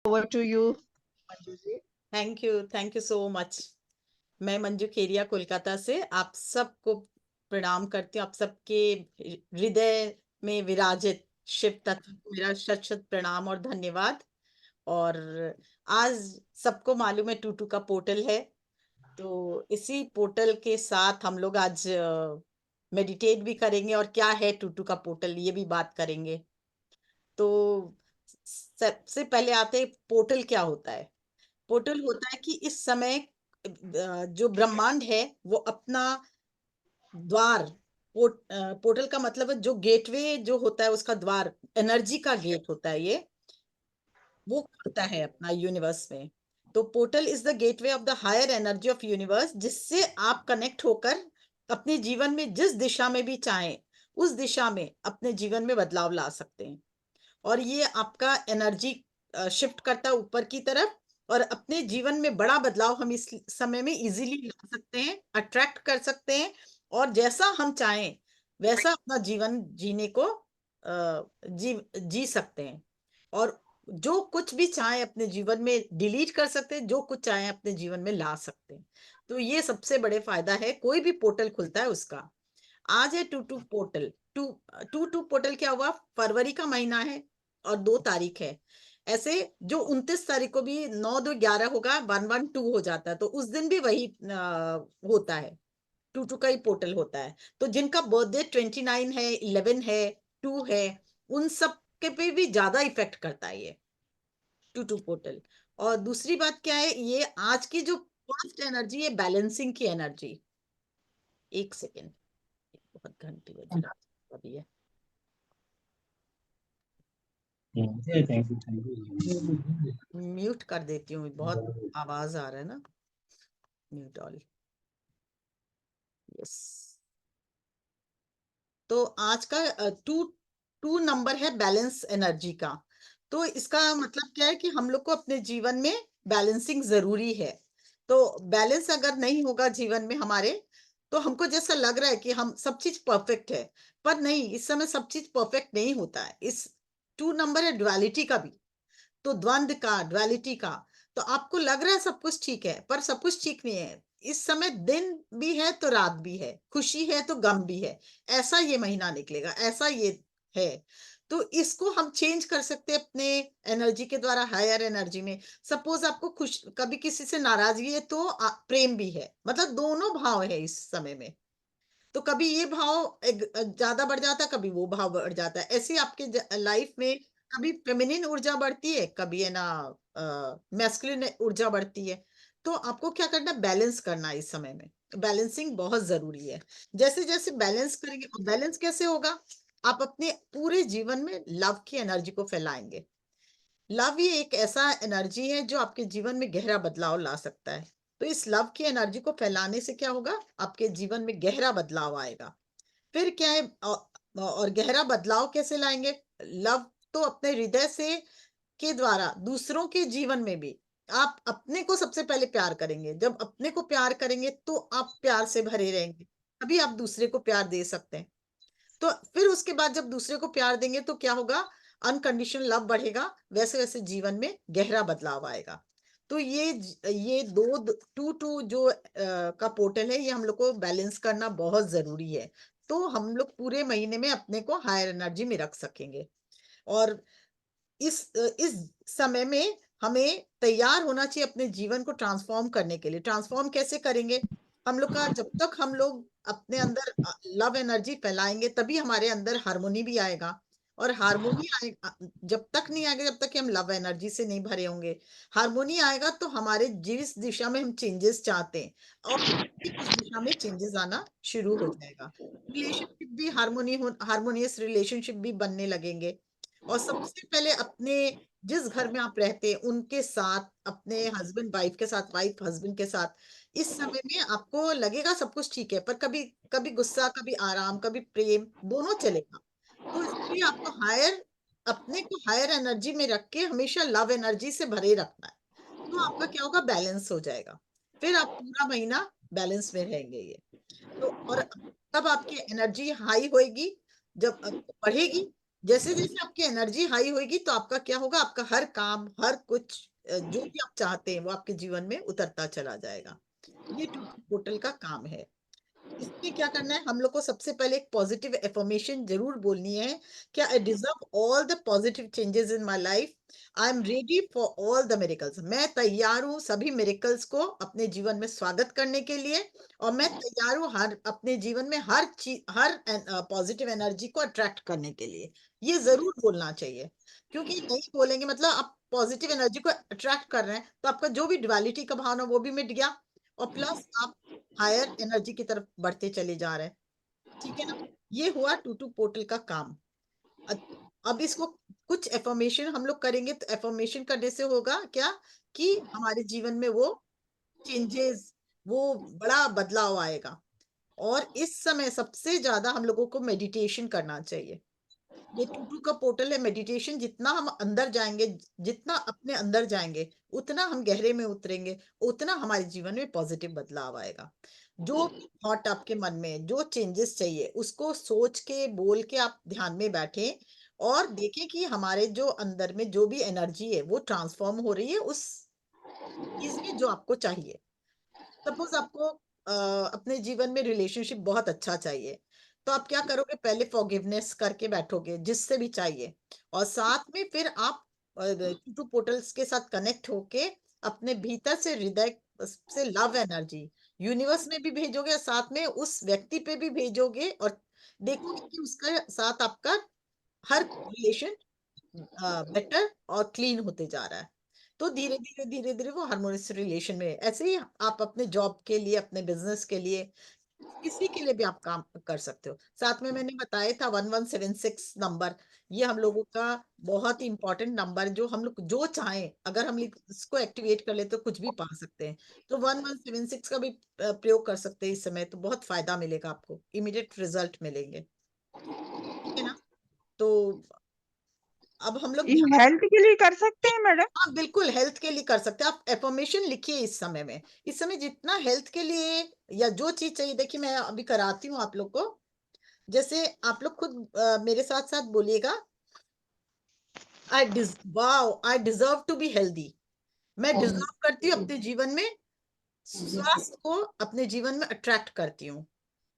Over to you, Manju ji. Thank you so much. मैं मंजू खेरिया कोलकाता से आप सबको प्रणाम करती हूँ। आप सबके हृदय में विराजित शिव तत्व को मेरा शत शत प्रणाम और धन्यवाद। और आज सबको मालूम है टूटू का पोर्टल है, तो इसी पोर्टल के साथ हम लोग आज मेडिटेट भी करेंगे और क्या है टूटू का पोर्टल ये भी बात करेंगे। तो सबसे पहले आते हैं पोर्टल क्या होता है। पोर्टल होता है कि इस समय जो ब्रह्मांड है वो अपना द्वार, पोर्टल का मतलब है जो गेटवे जो होता है उसका द्वार, एनर्जी का गेट होता है ये, वो खुलता है अपना यूनिवर्स में। तो portal is the gateway of the higher energy of universe, जिससे आप कनेक्ट होकर अपने जीवन में जिस दिशा में भी चाहें उस दिशा में अपने जीवन में बदलाव ला सकते हैं। और ये आपका एनर्जी शिफ्ट करता है ऊपर की तरफ, और अपने जीवन में बड़ा बदलाव हम इस समय में इजीली ला सकते हैं, अट्रैक्ट कर सकते हैं, और जैसा हम चाहें वैसा अपना जीवन जीने को जी सकते हैं। और जो कुछ भी चाहे अपने जीवन में डिलीट कर सकते हैं, जो कुछ चाहे अपने जीवन में ला सकते हैं। तो ये सबसे बड़े फायदा है कोई भी पोर्टल खुलता है उसका। आज है two two portal. Two two two portal क्या हुआ, फरवरी का महीना है और 2 तारीख है। ऐसे जो 29 तारीख को भी 9 2 11 होगा, 1 1 2 हो जाता है, तो उस दिन भी वही होता है, टू टू का ही पोर्टल होता है। तो जिनका बर्थडे 29 है, 11 है, 2 है, उन सब के पे भी ज्यादा इफेक्ट करता है ये टू टू पोर्टल। और दूसरी बात क्या है, ये आज की जो फर्स्ट एनर्जी है बैलेंसिंग की एनर्जी। एक सेकेंड, बहुत घंटी बज रहा है अभी है। म्यूट कर देती हूँ, बहुत आवाज आ रहा है ना। Mute all. यस। तो आज का टू टू नंबर है बैलेंस एनर्जी का। तो इसका मतलब क्या है कि हम लोग को अपने जीवन में बैलेंसिंग जरूरी है। तो बैलेंस अगर नहीं होगा जीवन में हमारे, तो हमको जैसा लग रहा है कि हम सब चीज परफेक्ट है, पर नहीं, इस समय सब चीज परफेक्ट नहीं होता है। इस टू नंबर है ड्युअलिटी का भी, तो द्वंद का, ड्युअलिटी का। तो आपको लग रहा है सब कुछ ठीक है, पर सब कुछ ठीक नहीं है। इस समय दिन भी है तो रात भी है, खुशी है तो गम भी है। ऐसा ये महीना निकलेगा, ऐसा ये है। तो इसको हम चेंज कर सकते हैं अपने एनर्जी के द्वारा, हायर एनर्जी में। सपोज आपको खुश, कभी किसी से नाराजगी है तो प्रेम भी है, मतलब दोनों भाव है इस समय में। तो कभी ये भाव ज्यादा बढ़ जाता है, कभी वो भाव बढ़ जाता है। ऐसे आपके लाइफ में कभी फेमिनिन ऊर्जा बढ़ती है, कभी है ना मैस्कुलिन ऊर्जा बढ़ती है। तो आपको क्या करना, बैलेंस करना है इस समय में। बैलेंसिंग बहुत जरूरी है। जैसे जैसे बैलेंस करेंगे, बैलेंस कैसे होगा, आप अपने पूरे जीवन में लव की एनर्जी को फैलाएंगे। लव ही एक ऐसा एनर्जी है जो आपके जीवन में गहरा बदलाव ला सकता है। तो इस लव की एनर्जी को फैलाने से क्या होगा, आपके जीवन में गहरा बदलाव आएगा। फिर क्या है, और गहरा बदलाव कैसे लाएंगे, लव तो अपने हृदय से के द्वारा दूसरों के जीवन में भी। आप अपने को सबसे पहले प्यार करेंगे, जब अपने को प्यार करेंगे तो आप प्यार से भरे रहेंगे, तभी आप दूसरे को प्यार दे सकते हैं। तो फिर उसके बाद जब दूसरे को प्यार देंगे तो क्या होगा, अनकंडीशनल लव बढ़ेगा, वैसे वैसे जीवन में गहरा बदलाव आएगा। तो ये दो टू टू जो का पोर्टल है, ये हम लोग को बैलेंस करना बहुत जरूरी है। तो हम लोग पूरे महीने में अपने को हायर एनर्जी में रख सकेंगे। और इस समय में हमें तैयार होना चाहिए अपने जीवन को ट्रांसफॉर्म करने के लिए। ट्रांसफॉर्म कैसे करेंगे, हम लोग का जब तक हम लोग अपने अंदर लव एनर्जी फैलाएंगे तभी हमारे अंदर हार्मोनी भी आएगा। और हार्मोनी आएगा जब तक नहीं आएगा, जब तक कि हम लव एनर्जी से नहीं भरे होंगे। हार्मोनी आएगा तो हमारे जिस दिशा में हम चेंजेस चाहते हैं, और उस दिशा में चेंजेस आना शुरू हो जाएगा। रिलेशनशिप भी हार्मोनियस रिलेशनशिप भी बनने लगेंगे। और सबसे पहले अपने जिस घर में आप रहते हैं उनके साथ, अपने हस्बैंड वाइफ के साथ, वाइफ हस्बैंड के साथ, इस समय में आपको लगेगा सब कुछ ठीक है, पर कभी कभी गुस्सा, कभी आराम, कभी प्रेम, दोनों चलेगा। तो इसलिए आपको अपने को हायर एनर्जी में रख के हमेशा लव एनर्जी से भरे रखना है। तो आपका क्या होगा, बैलेंस हो जाएगा। फिर आप पूरा महीना बैलेंस में रहेंगे ये। तो और तब आपकी एनर्जी हाई होएगी, जब बढ़ेगी, जैसे जैसे आपकी एनर्जी हाई होगी तो आपका क्या होगा, आपका हर काम, हर कुछ जो भी आप चाहते हैं वो आपके जीवन में उतरता चला जाएगा। ये पोर्टल का काम है। इसमें क्या करना है, हम लोग को सबसे पहले एक पॉजिटिव एफर्मेशन जरूर बोलनी है। क्या I deserve all the positive changes in my life, I am ready for all the miracles. मैं तैयार हूँ सभी मिरेकल्स को अपने जीवन में स्वागत करने के लिए, और मैं तैयार हूँ हर अपने जीवन में हर चीज, हर पॉजिटिव एनर्जी को अट्रैक्ट करने के लिए। ये जरूर बोलना चाहिए, क्योंकि नहीं बोलेंगे मतलब आप पॉजिटिव एनर्जी को अट्रैक्ट कर रहे हैं तो आपका जो भी ड्युअलिटी का भावना वो भी मिट गया, और प्लस आप हायर एनर्जी की तरफ बढ़ते चले जा रहे हैं। ठीक है ना। ये हुआ टू टू पोर्टल का काम। अ- अब इसको कुछ एफर्मेशन हम लोग करेंगे, तो एफर्मेशन करने से होगा क्या कि हमारे जीवन में वो चेंजेस, वो बड़ा बदलाव आएगा। और इस समय सबसे ज्यादा हम लोगों को मेडिटेशन करना चाहिए। ये टूटू का पोर्टल है मेडिटेशन। जितना हम अंदर जाएंगे, जितना अपने अंदर जाएंगे, उतना हम गहरे में उतरेंगे, उतना हमारे जीवन में पॉजिटिव बदलाव आएगा। जो थॉट आपके मन में जो चेंजेस चाहिए उसको सोच के बोल के आप ध्यान में बैठे और देखें कि हमारे जो अंदर में जो भी एनर्जी है वो ट्रांसफॉर्म हो रही है उस चीज में जो आपको चाहिए। सपोज आपको अपने जीवन में रिलेशनशिप बहुत अच्छा चाहिए, तो आप क्या करोगे, पहले फॉरगिवनेस करके बैठोगे जिससे भी चाहिए, और साथ में फिर आप टू पोर्टल्स के साथ कनेक्ट होके अपने भीतर से हृदय से लव एनर्जी यूनिवर्स में भी भेजोगे, और साथ में उस व्यक्ति पे भी भेजोगे, और देखोगे कि उसका साथ आपका हर रिलेशन बेटर और क्लीन होते जा रहा है। तो धीरे धीरे धीरे धीरे वो हार्मोनियस रिलेशन में ऐसे ही आप अपने जॉब के लिए, अपने बिजनेस के लिए, किसी के लिए भी आप काम कर सकते हो। साथ में मैंने बताया था 1176 नंबर, ये हम लोगों का बहुत ही इंपॉर्टेंट नंबर, जो हम लोग जो चाहें अगर हम इसको एक्टिवेट कर ले तो कुछ भी पा सकते हैं। तो 1176 का भी प्रयोग कर सकते हैं इस समय, तो बहुत फायदा मिलेगा आपको, इमीडिएट रिजल्ट मिलेंगे। ठीक है ना। तो अब हम लोग ये हेल्थ के लिए कर सकते हैं मैडम? हाँ बिल्कुल हेल्थ के लिए कर सकते हैं। आप एफर्मेशन लिखिए इस समय में, इस समय जितना हेल्थ के लिए या जो चीज चाहिए, देखिए मैं अभी कराती हूँ आप लोग को। जैसे आप लोग खुद मेरे साथ साथ बोलिएगा, I deserve to be healthy. मैं डिजर्व करती हूँ अपने जीवन में स्वास्थ्य को, अपने जीवन में अट्रैक्ट करती हूँ।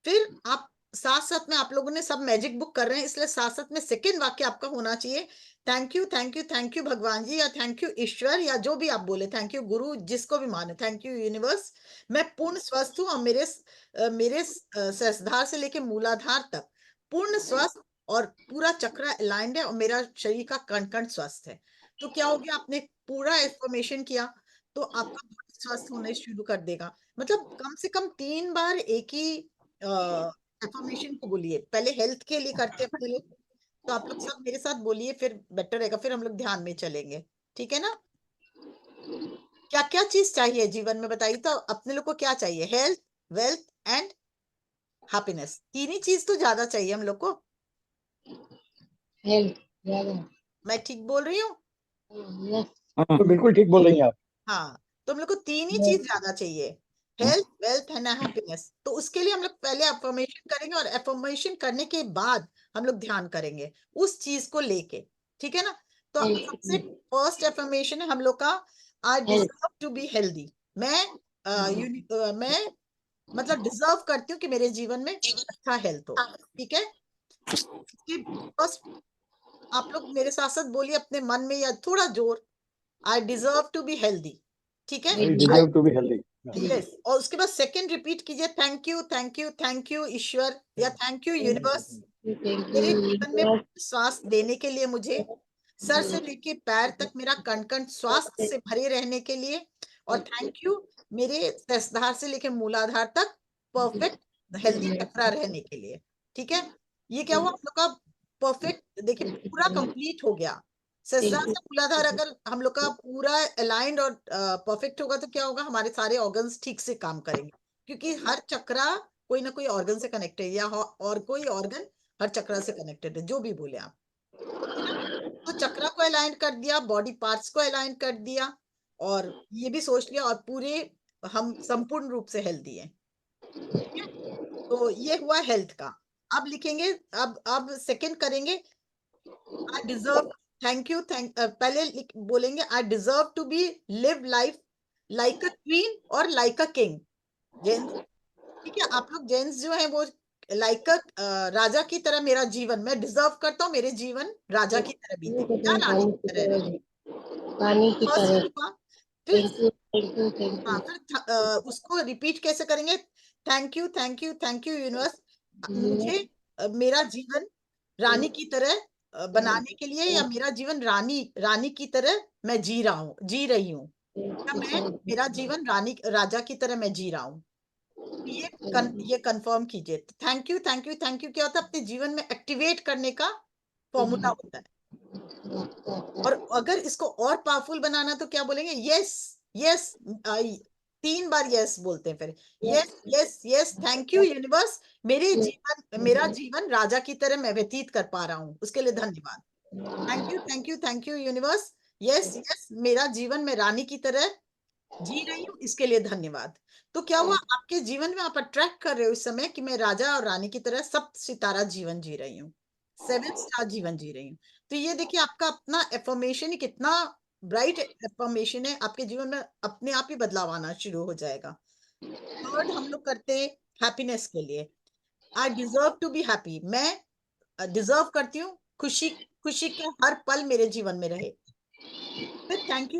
फिर आप साथ साथ में, आप लोगों ने सब मैजिक बुक कर रहे हैं इसलिए साथ साथ में सेकंड वाक्य आपका होना चाहिए, thank you thank you thank you भगवान जी, या थैंक यू ईश्वर, या जो भी आप बोले, थैंक यू गुरु, जिसको भी माने, थैंक यू यूनिवर्स। मैं पूर्ण स्वस्थ हूँ, और मेरे सहस्त्रधार से लेके मूलाधार तक पूर्ण स्वस्थ, और पूरा चक्र अलाइंड है, और मेरा शरीर का कण कण स्वस्थ है। तो क्या हो गया, आपने पूरा इन्फॉर्मेशन किया, तो आपका body स्वस्थ होने शुरू कर देगा। मतलब कम से कम 3 बार एक ही एफर्मेशन को बोलिए। पहले हेल्थ के लिए करते हैं अपने लोग, तो आप लोग सब मेरे साथ बोलिए, फिर बेटर रहेगा, फिर हम लोग ध्यान में चलेंगे। ठीक है ना। क्या क्या चीज चाहिए जीवन में बताइए, तो अपने लोग को क्या चाहिए, हेल्थ, वेल्थ एंड हैप्पीनेस, तीन ही चीज तो ज्यादा चाहिए हम लोग को। हेल्थ ज्यादा। मैं ठीक बोल रही हूँ। यस। हाँ तो बिल्कुल ठीक बोल रही हैं आप। हाँ, तो हम लोग को तीन ही चीज ज्यादा चाहिए, हेल्थ, वेल्थ एंड हैप्पीनेस। तो उसके लिए हम लोग पहले अफर्मेशन करेंगे, और अफर्मेशन करने के बाद हम लोग ध्यान करेंगे उस चीज को लेके। ठीक है ना। तो सबसे फर्स्ट अफर्मेशन है हम लोग का, I deserve to be healthy. मैं मतलब डिजर्व करती हूँ कि मेरे जीवन में अच्छा हेल्थ हो। ठीक है। फर्स्ट आप लोग मेरे साथ साथ बोलिए अपने मन में, या थोड़ा जोर, I deserve to be healthy. ठीक है। I deserve to be healthy. Yes, और उसके बाद सेकंड रिपीट कीजिए, thank you thank you thank you ईश्वर, या थैंक यू यूनिवर्स, मेरे जीवन में स्वास्थ्य देने के लिए, मुझे सर से लेके पैर तक मेरा कण कण स्वास्थ्य से भरे रहने के लिए, और थैंक यू मेरे सहस्त्रधार से लेके मूलाधार तक परफेक्ट हेल्दी चक्रा रहने के लिए। ठीक है। ये क्या हुआ हम लोग का परफेक्ट, देखिए पूरा कंप्लीट हो गया। सहस्त्रधार से मूलाधार अगर हम लोग का पूरा अलाइंड और परफेक्ट होगा तो क्या होगा, हमारे सारे ऑर्गन्स ठीक से काम करेंगे, क्योंकि हर चक्रा कोई ना कोई ऑर्गन से कनेक्टेड, या और कोई ऑर्गन हर चक्रा से कनेक्टेड है, जो भी बोले आप। है ना। तो चक्रा को अलाइन कर दिया, बॉडी पार्ट्स को अलाइन कर दिया, और ये भी सोच लिया, और पूरे हम संपूर्ण रूप से हेल्दी हैं। ठीक है। तो ये हुआ हेल्थ का। अब लिखेंगे, अब सेकंड करेंगे, आई डिजर्व, थैंक यू, पहले बोलेंगे I deserve to be live life like a queen और लाइक अ किंग। जेंट्स, ठीक है, आप लोग जेंट्स जो है वो लाइक अ राजा की तरह मेरा जीवन, मैं डिजर्व करता हूँ मेरे जीवन राजा की तरह बीते या रानी की तरह रहे। पानी की फर्स्ट तरह। ये हुआ। फिर thank you thank you thank हाँ, यू। फिर उसको रिपीट कैसे करेंगे? Thank you thank you thank you universe, मुझे मेरा जीवन रानी की तरह बनाने के लिए, या मेरा जीवन रानी रानी की तरह मैं जी रही हूँ, या मैं मेरा जीवन रानी राजा की तरह मैं जी रहा हूँ। ये कंफर्म कीजिए। Thank you thank you thank you क्या होता है? अपने जीवन में एक्टिवेट करने का फॉर्मूला होता है। और अगर इसको और पावरफुल बनाना तो क्या बोलेंगे? यस यस, 3 बार यस बोलते हैं फिर। Yes yes yes, thank you universe, मेरा जीवन राजा की तरह मैं व्यतीत कर पा रहा हूँ, उसके लिए धन्यवाद। Thank you universe, yes yes, मेरा जीवन मैं रानी की तरह जी रही हूँ, इसके लिए धन्यवाद। तो क्या हुआ? आपके जीवन में आप अट्रैक्ट कर रहे हो इस समय कि मैं राजा और रानी की तरह सप्त सितारा जीवन जी रही हूँ, 7 स्टार जीवन जी रही हूँ। तो ये देखिए, आपका अपना एफर्मेशन ही कितना ब्राइट एफर्मेशन है, आपके जीवन में अपने आप ही बदलाव आना शुरू हो जाएगा। थर्ड हम लोग करते हैं हैप्पीनेस के लिए। I deserve to be happy, मैं डिजर्व करती हूँ खुशी, खुशी के हर पल मेरे जीवन में रहे। फिर थैंक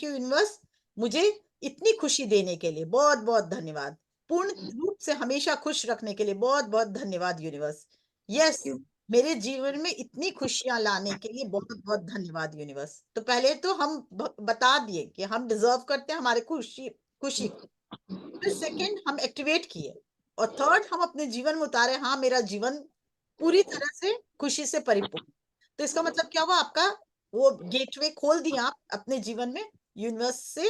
यू यूनिवर्स, मुझे इतनी खुशी देने के लिए बहुत बहुत धन्यवाद। पूर्ण रूप से हमेशा खुश रखने के लिए बहुत बहुत धन्यवाद यूनिवर्स। यस, मेरे जीवन में इतनी खुशियां लाने के लिए बहुत बहुत धन्यवाद यूनिवर्स। तो पहले तो हम बता दिए कि हम डिजर्व करते हैं हमारे खुशी खुशी को। फिर सेकंड हम एक्टिवेट किए, और थर्ड हम अपने जीवन में उतारे, हाँ मेरा जीवन पूरी तरह से खुशी से परिपूर्ण। तो इसका मतलब क्या हुआ? आपका वो गेटवे खोल दिया आप अपने जीवन में, यूनिवर्स से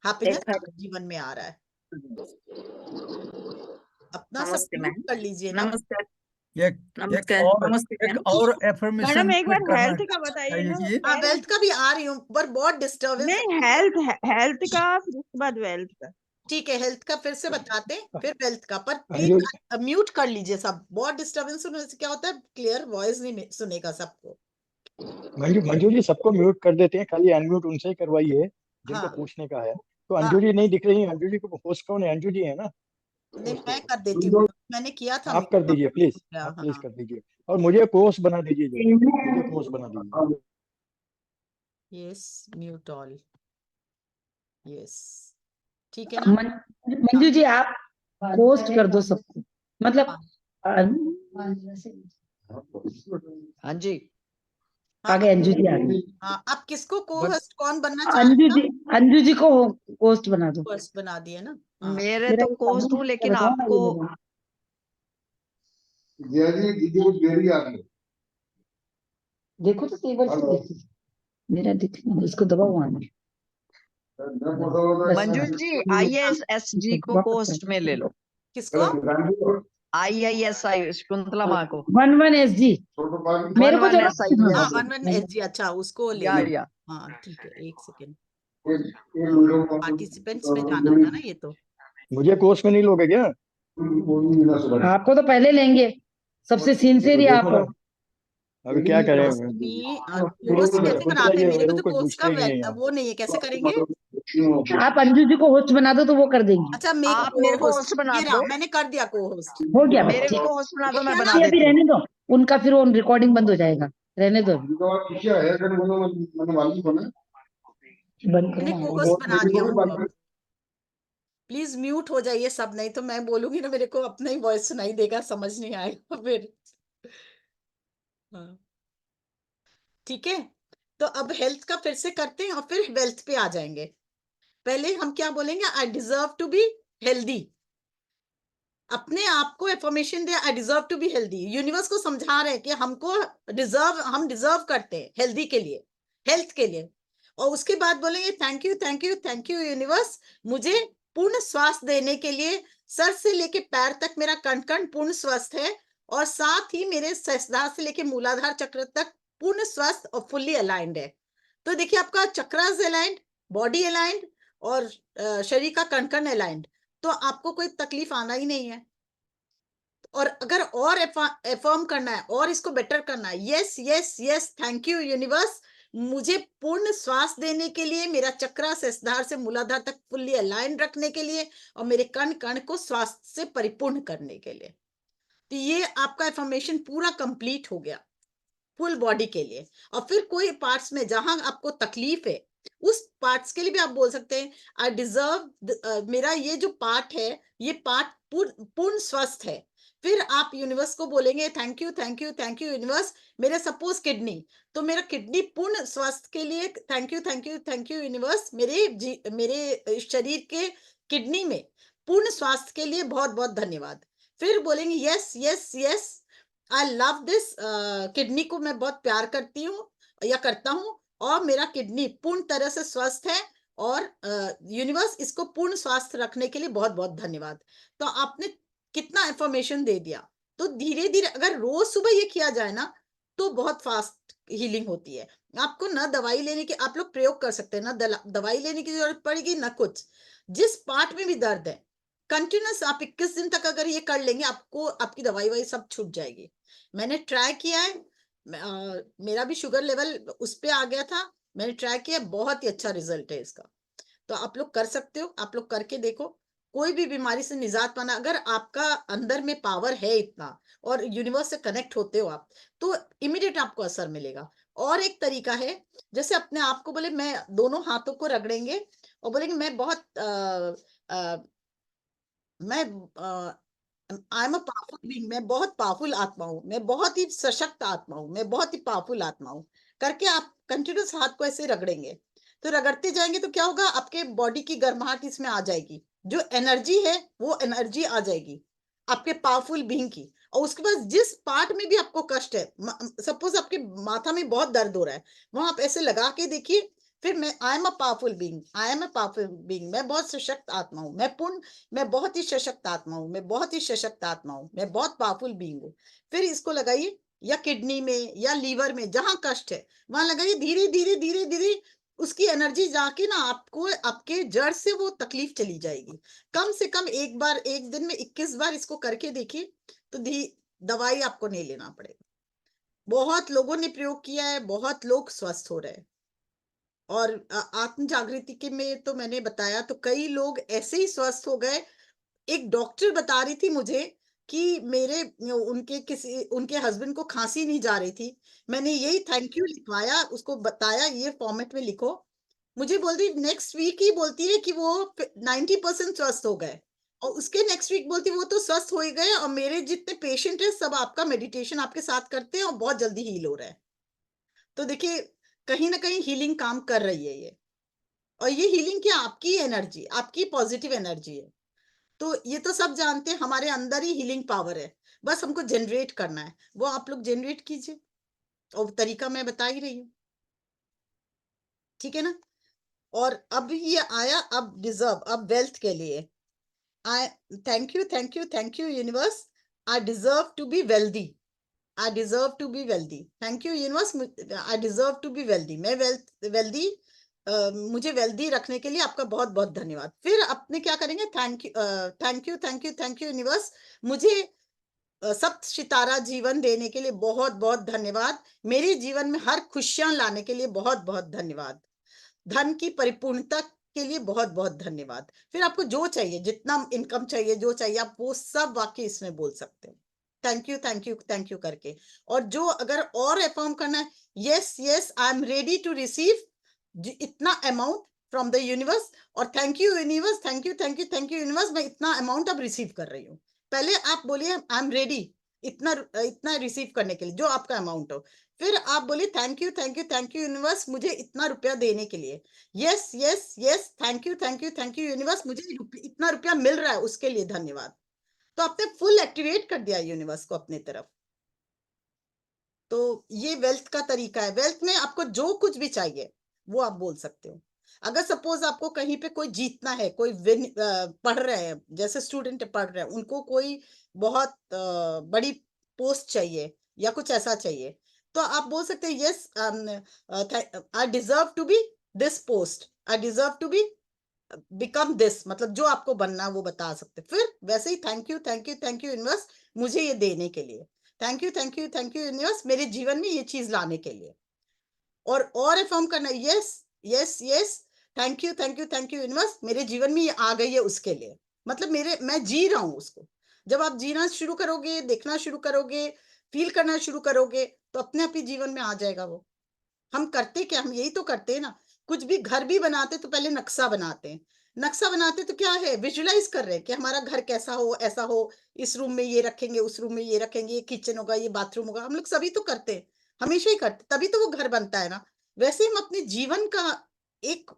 हैप्पीनेस आपके जीवन में आ रहा है। अपना सब नमस्ते म्यूट मैम। कर लीजिए ना। नमस्कार। एक नमस्ते नमस्ते एक मैम। और मैडम एफर्मेशन एक बार करना हेल्थ का बताइए ना। चाहिए। हाँ, वेल्थ का भी आ रही हूँ, पर बहुत डिस्टर्बेंस है। नहीं, हेल्थ हेल्थ का, फिर उसके बाद वेल्थ का। ठीक है, हेल्थ का फिर से बताते हैं, फिर वेल्थ का, पर अंजू प्लीज म्यूट कर लीजिए सब। बहुत डिस्टर्बेंस होने से क्या होता है, क्लियर वॉइस नहीं सुनेगा सबको। मंजू मंजू जी सबको म्यूट कर देते हैं, खाली अनम्यूट उनसे ही करवाइए जिनको हाँ पूछने का है। तो हाँ, अंजू जी नहीं दिख रही है, अंजू जी को होस्ट कौन है? अंजू जी है ना? नहीं मैं कर देती हूँ, मैंने किया था आप कर दीजिए प्लीज, आप प्लीज हाँ। कर दीजिए। और मुझे कोर्स बना दीजिए, मुझे कोर्स बना दीजिए। यस, म्यूट ऑल, यस, ठीक है ना? मंजू जी आप पोस्ट कर दो सबको, मतलब हाँ हाँ जी। हाँ आगे अंजू जी आ गई। हाँ, आप किसको को बट होस्ट कौन बनना चाह रहे हैं? अंजू जी को पोस्ट बना दो। होस्ट बना दिए ना? हाँ, मेरे मेरा तो ये कोस्ट हूँ, लेकिन बताओ ना, ये आपको बताओ। देखो तो टेबल से देखो, मेरा दिख इसको दबाओ वहां में। बस मंजू हाँ। जी IASSG को कोस्ट में ले लो। किसको? IISI शकुंतला माँ को। 11 SG मेरे को 11 जरा SI हाँ, yes। 11 SG, अच्छा उसको ले या लो। या हाँ ठीक है, एक सेकेंड। पार्टिसिपेंट्स में जाना होगा ना ये तो। मुझे कोर्स में नहीं लोगे क्या? आपको तो पहले लेंगे, सबसे सिंसियर आप हो। अभी क्या करें? होस्ट कैसे बनाते हैं? मेरे को तो कोई कोर्स का पूछता ही नहीं है यहाँ। वो नहीं है, कैसे करेंगे? आप अंजू जी को होस्ट बना दो तो वो कर देंगी। अच्छा, मेक आप को मेरे को होस्ट, होस्ट बना ये रहा, दो, मैंने कर दिया को होस्ट। हो गया बस, मेरे ठीक को होस्ट बना दो, मैं क्या बना नाम? है। अभी देती हूँ। रहने दो, उनका फिर वो रिकॉर्डिंग बंद हो जाएगा, रहने दो। बंद करो मैंने ना। को होस्ट बना दिया उनको। प्लीज म्यूट हो जाइए सब, नहीं तो मैं बोलूंगी ना, मेरे को अपना ही वॉइस सुनाई देगा, समझ नहीं आएगा फिर। हाँ ठीक है, तो अब हेल्थ का फिर से करते हैं और फिर वेल्थ पे आ जाएंगे। पहले हम क्या बोलेंगे? I deserve to be healthy. अपने आप को एफर्मेशन दे, I deserve to be healthy. Universe को समझा रहे हैं कि हमको हम डिजर्व करते हैं हेल्दी के लिए, हेल्थ के लिए। और उसके बाद बोलेंगे थैंक यू यूनिवर्स, मुझे पूर्ण स्वास्थ्य देने के लिए। सर से लेके पैर तक मेरा कण कण पूर्ण स्वस्थ है, और साथ ही मेरे सहस्त्रार से लेके मूलाधार चक्र तक पूर्ण स्वस्थ और फुल्ली अलाइंड है। तो देखिए, आपका चक्रास अलाइंड, बॉडी अलाइंड, और शरीर का कण कण अलाइंड, तो आपको कोई तकलीफ आना ही नहीं है। और अगर और एफर्म करना है और इसको बेटर करना है, yes yes yes, thank you universe, मुझे पूर्ण श्वास देने के लिए, मेरा चक्रा सहस्त्रधार से मूलाधार तक फुल्ली अलाइन रखने के लिए, और मेरे कण कण को स्वास्थ्य से परिपूर्ण करने के लिए। तो ये आपका एफर्मेशन पूरा कंप्लीट हो गया फुल बॉडी के लिए। और फिर कोई पार्ट्स में जहां आपको तकलीफ है, उस पार्ट्स के लिए भी आप बोल सकते हैं आई डिजर्व, मेरा ये जो पार्ट है, ये पार्ट पूर्ण स्वस्थ है। फिर आप यूनिवर्स को बोलेंगे thank you thank you thank you universe, मेरे सपोज किडनी, तो मेरा किडनी पूर्ण स्वास्थ्य के लिए thank you thank you thank you universe, मेरे शरीर के किडनी में पूर्ण स्वास्थ्य के लिए बहुत बहुत धन्यवाद। फिर बोलेंगे yes yes yes, I love this, kidney को मैं बहुत प्यार करती हूँ या करता हूँ, और मेरा किडनी पूर्ण तरह से स्वस्थ है, और यूनिवर्स इसको पूर्ण स्वास्थ्य रखने के लिए बहुत बहुत धन्यवाद। तो आपने कितना इंफॉर्मेशन दे दिया। तो धीरे धीरे अगर रोज सुबह ये किया जाए ना, तो बहुत फास्ट हीलिंग होती है। आपको ना दवाई लेने की, आप लोग प्रयोग कर सकते हैं ना, दवाई लेने की जरूरत पड़ेगी ना कुछ। जिस पार्ट में भी दर्द है, कंटिन्यूस आप 21 दिन तक अगर ये कर लेंगे, आपको आपकी दवाई वाई सब छूट जाएगी। मैंने ट्राई किया है, मेरा भी शुगर लेवल उस पे आ गया था, मैंने ट्राई किया, बहुत ही अच्छा रिजल्ट है इसका। तो आप लोग कर सकते हो, आप लोग करके देखो, कोई भी बीमारी से निजात पाना, अगर आपका अंदर में पावर है इतना और यूनिवर्स से कनेक्ट होते हो आप, तो इमीडिएट आपको असर मिलेगा। और एक तरीका है, जैसे अपने आप को बोले, मैं दोनों हाथों को रगड़ेंगे और बोलेंगे मैं बहुत मैं I am a powerful being, मैं बहुत पावरफुल आत्मा हूँ, मैं बहुत ही सशक्त आत्मा हूँ, मैं बहुत ही पावरफुल आत्मा हूँ, करके आप कंटिन्यूस हाथ को ऐसे रगड़ेंगे। तो रगड़ते जाएंगे तो क्या होगा, आपके बॉडी की गर्माहट इसमें आ जाएगी, जो एनर्जी है वो एनर्जी आ जाएगी आपके पावरफुल बीइंग की। और उसके बाद जिस पार्ट में भी आपको कष्ट है, सपोज आपके माथा में बहुत दर्द हो रहा है, वहां आप ऐसे लगा के देखिए, फिर मैं I am a powerful being, I am a powerful being, मैं बहुत सशक्त आत्मा हूँ, मैं बहुत ही सशक्त आत्मा हूँ, मैं बहुत ही सशक्त आत्मा हूँ, मैं बहुत पावरफुल बीइंग हूँ। फिर इसको लगाइए, या किडनी में या लीवर में जहां कष्ट है वहां लगाइए, धीरे धीरे धीरे धीरे उसकी एनर्जी जाके ना आपको आपके जड़ से वो तकलीफ चली जाएगी। कम से कम एक बार, एक दिन में 21 बार इसको करके देखिए, तो दवाई आपको नहीं लेना पड़ेगा। बहुत लोगों ने प्रयोग किया है, बहुत लोग स्वस्थ हो रहे हैं। और आत्म जागृति के में तो मैंने बताया, तो कई लोग ऐसे ही स्वस्थ हो गए। एक डॉक्टर बता रही थी मुझे कि उनके हस्बैंड को खांसी नहीं जा रही थी, मैंने यही थैंक यू लिखवाया, उसको बताया ये फॉर्मेट में लिखो, मुझे बोलती नेक्स्ट वीक ही बोलती है कि वो 90% स्वस्थ हो गए, और उसके नेक्स्ट वीक बोलती वो तो स्वस्थ हो ही गए, और मेरे जितने पेशेंट है सब आपका मेडिटेशन आपके साथ करते हैं और बहुत जल्दी हील हो रहा है। तो देखिए, कहीं ना कहीं हीलिंग काम कर रही है ये, और ये हीलिंग क्या, आपकी एनर्जी, आपकी पॉजिटिव एनर्जी है। तो ये तो सब जानते हैं, हमारे अंदर ही हीलिंग पावर है, बस हमको जनरेट करना है, वो आप लोग जनरेट कीजिए, और तरीका मैं बता ही रही हूँ, ठीक है ना। और अब ये आया, अब डिजर्व, अब वेल्थ के लिए, I thank you thank you thank you universe, I deserve to be wealthy, I deserve to be wealthy, thank you universe, I deserve to be wealthy, मैं वेल्दी, मुझे वेल्दी रखने के लिए आपका बहुत बहुत धन्यवाद। फिर अपने क्या करेंगे, thank you thank you thank you thank you universe, मुझे सप्त सितारा जीवन देने के लिए बहुत बहुत धन्यवाद, मेरे जीवन में हर खुशियां लाने के लिए बहुत बहुत धन्यवाद, धन की परिपूर्णता के लिए बहुत बहुत धन्यवाद। फिर आपको जो चाहिए, जितना इनकम चाहिए, जो चाहिए, आप वो सब वाक्य इसमें बोल सकते हैं, thank you thank you thank you करके। और जो अगर और अफर्म करना है, yes yes I am ready to receive इतना अमाउंट फ्रॉम द यूनिवर्स, और thank you universe, thank you thank you thank you universe, मैं इतना अमाउंट अब रिसीव कर रही हूँ। पहले आप बोलिए आई एम रेडी इतना इतना रिसीव करने के लिए, जो आपका अमाउंट हो। फिर आप बोलिए thank you thank you thank you universe, मुझे इतना रुपया देने के लिए, yes yes yes, thank you thank you thank you universe, मुझे इतना रुपया मिल रहा है उसके लिए धन्यवाद। तो आपने फुल एक्टिवेट कर दिया यूनिवर्स को अपने तरफ। तो ये वेल्थ का तरीका है। वेल्थ में आपको जो कुछ भी चाहिए वो आप बोल सकते हो। अगर सपोज आपको कहीं पे कोई जीतना है, कोई पढ़ रहे हैं, जैसे स्टूडेंट पढ़ रहे हैं, उनको कोई बहुत बड़ी पोस्ट चाहिए या कुछ ऐसा चाहिए, तो आप बोल सकते हैं yes I deserve to be this post, I deserve to be become this, मतलब जो आपको बनना है वो बता सकते। फिर वैसे ही thank you thank you thank you universe मुझे ये देने के लिए, thank you thank you thank you universe मेरे जीवन में ये चीज लाने के लिए। और अफर्म करना, yes yes yes, thank you thank you thank you universe मेरे जीवन में ये आ गई है उसके लिए, मतलब मैं जी रहा हूँ उसको। जब आप जीना शुरू करोगे, देखना शुरू करोगे, फील करना शुरू करोगे, तो अपने आप ही जीवन में आ जाएगा वो। हम करते क्या, हम यही तो करते हैं ना। कुछ भी घर भी बनाते तो पहले नक्शा बनाते हैं। नक्शा बनाते तो क्या है, विजुलाइज कर रहे हैं कि हमारा घर कैसा हो, ऐसा हो, इस रूम में ये रखेंगे, उस रूम में ये रखेंगे, ये किचन होगा, ये बाथरूम होगा। हम लोग सभी तो करते हैं, हमेशा ही करते, तभी तो वो घर बनता है ना। वैसे हम अपने जीवन का एक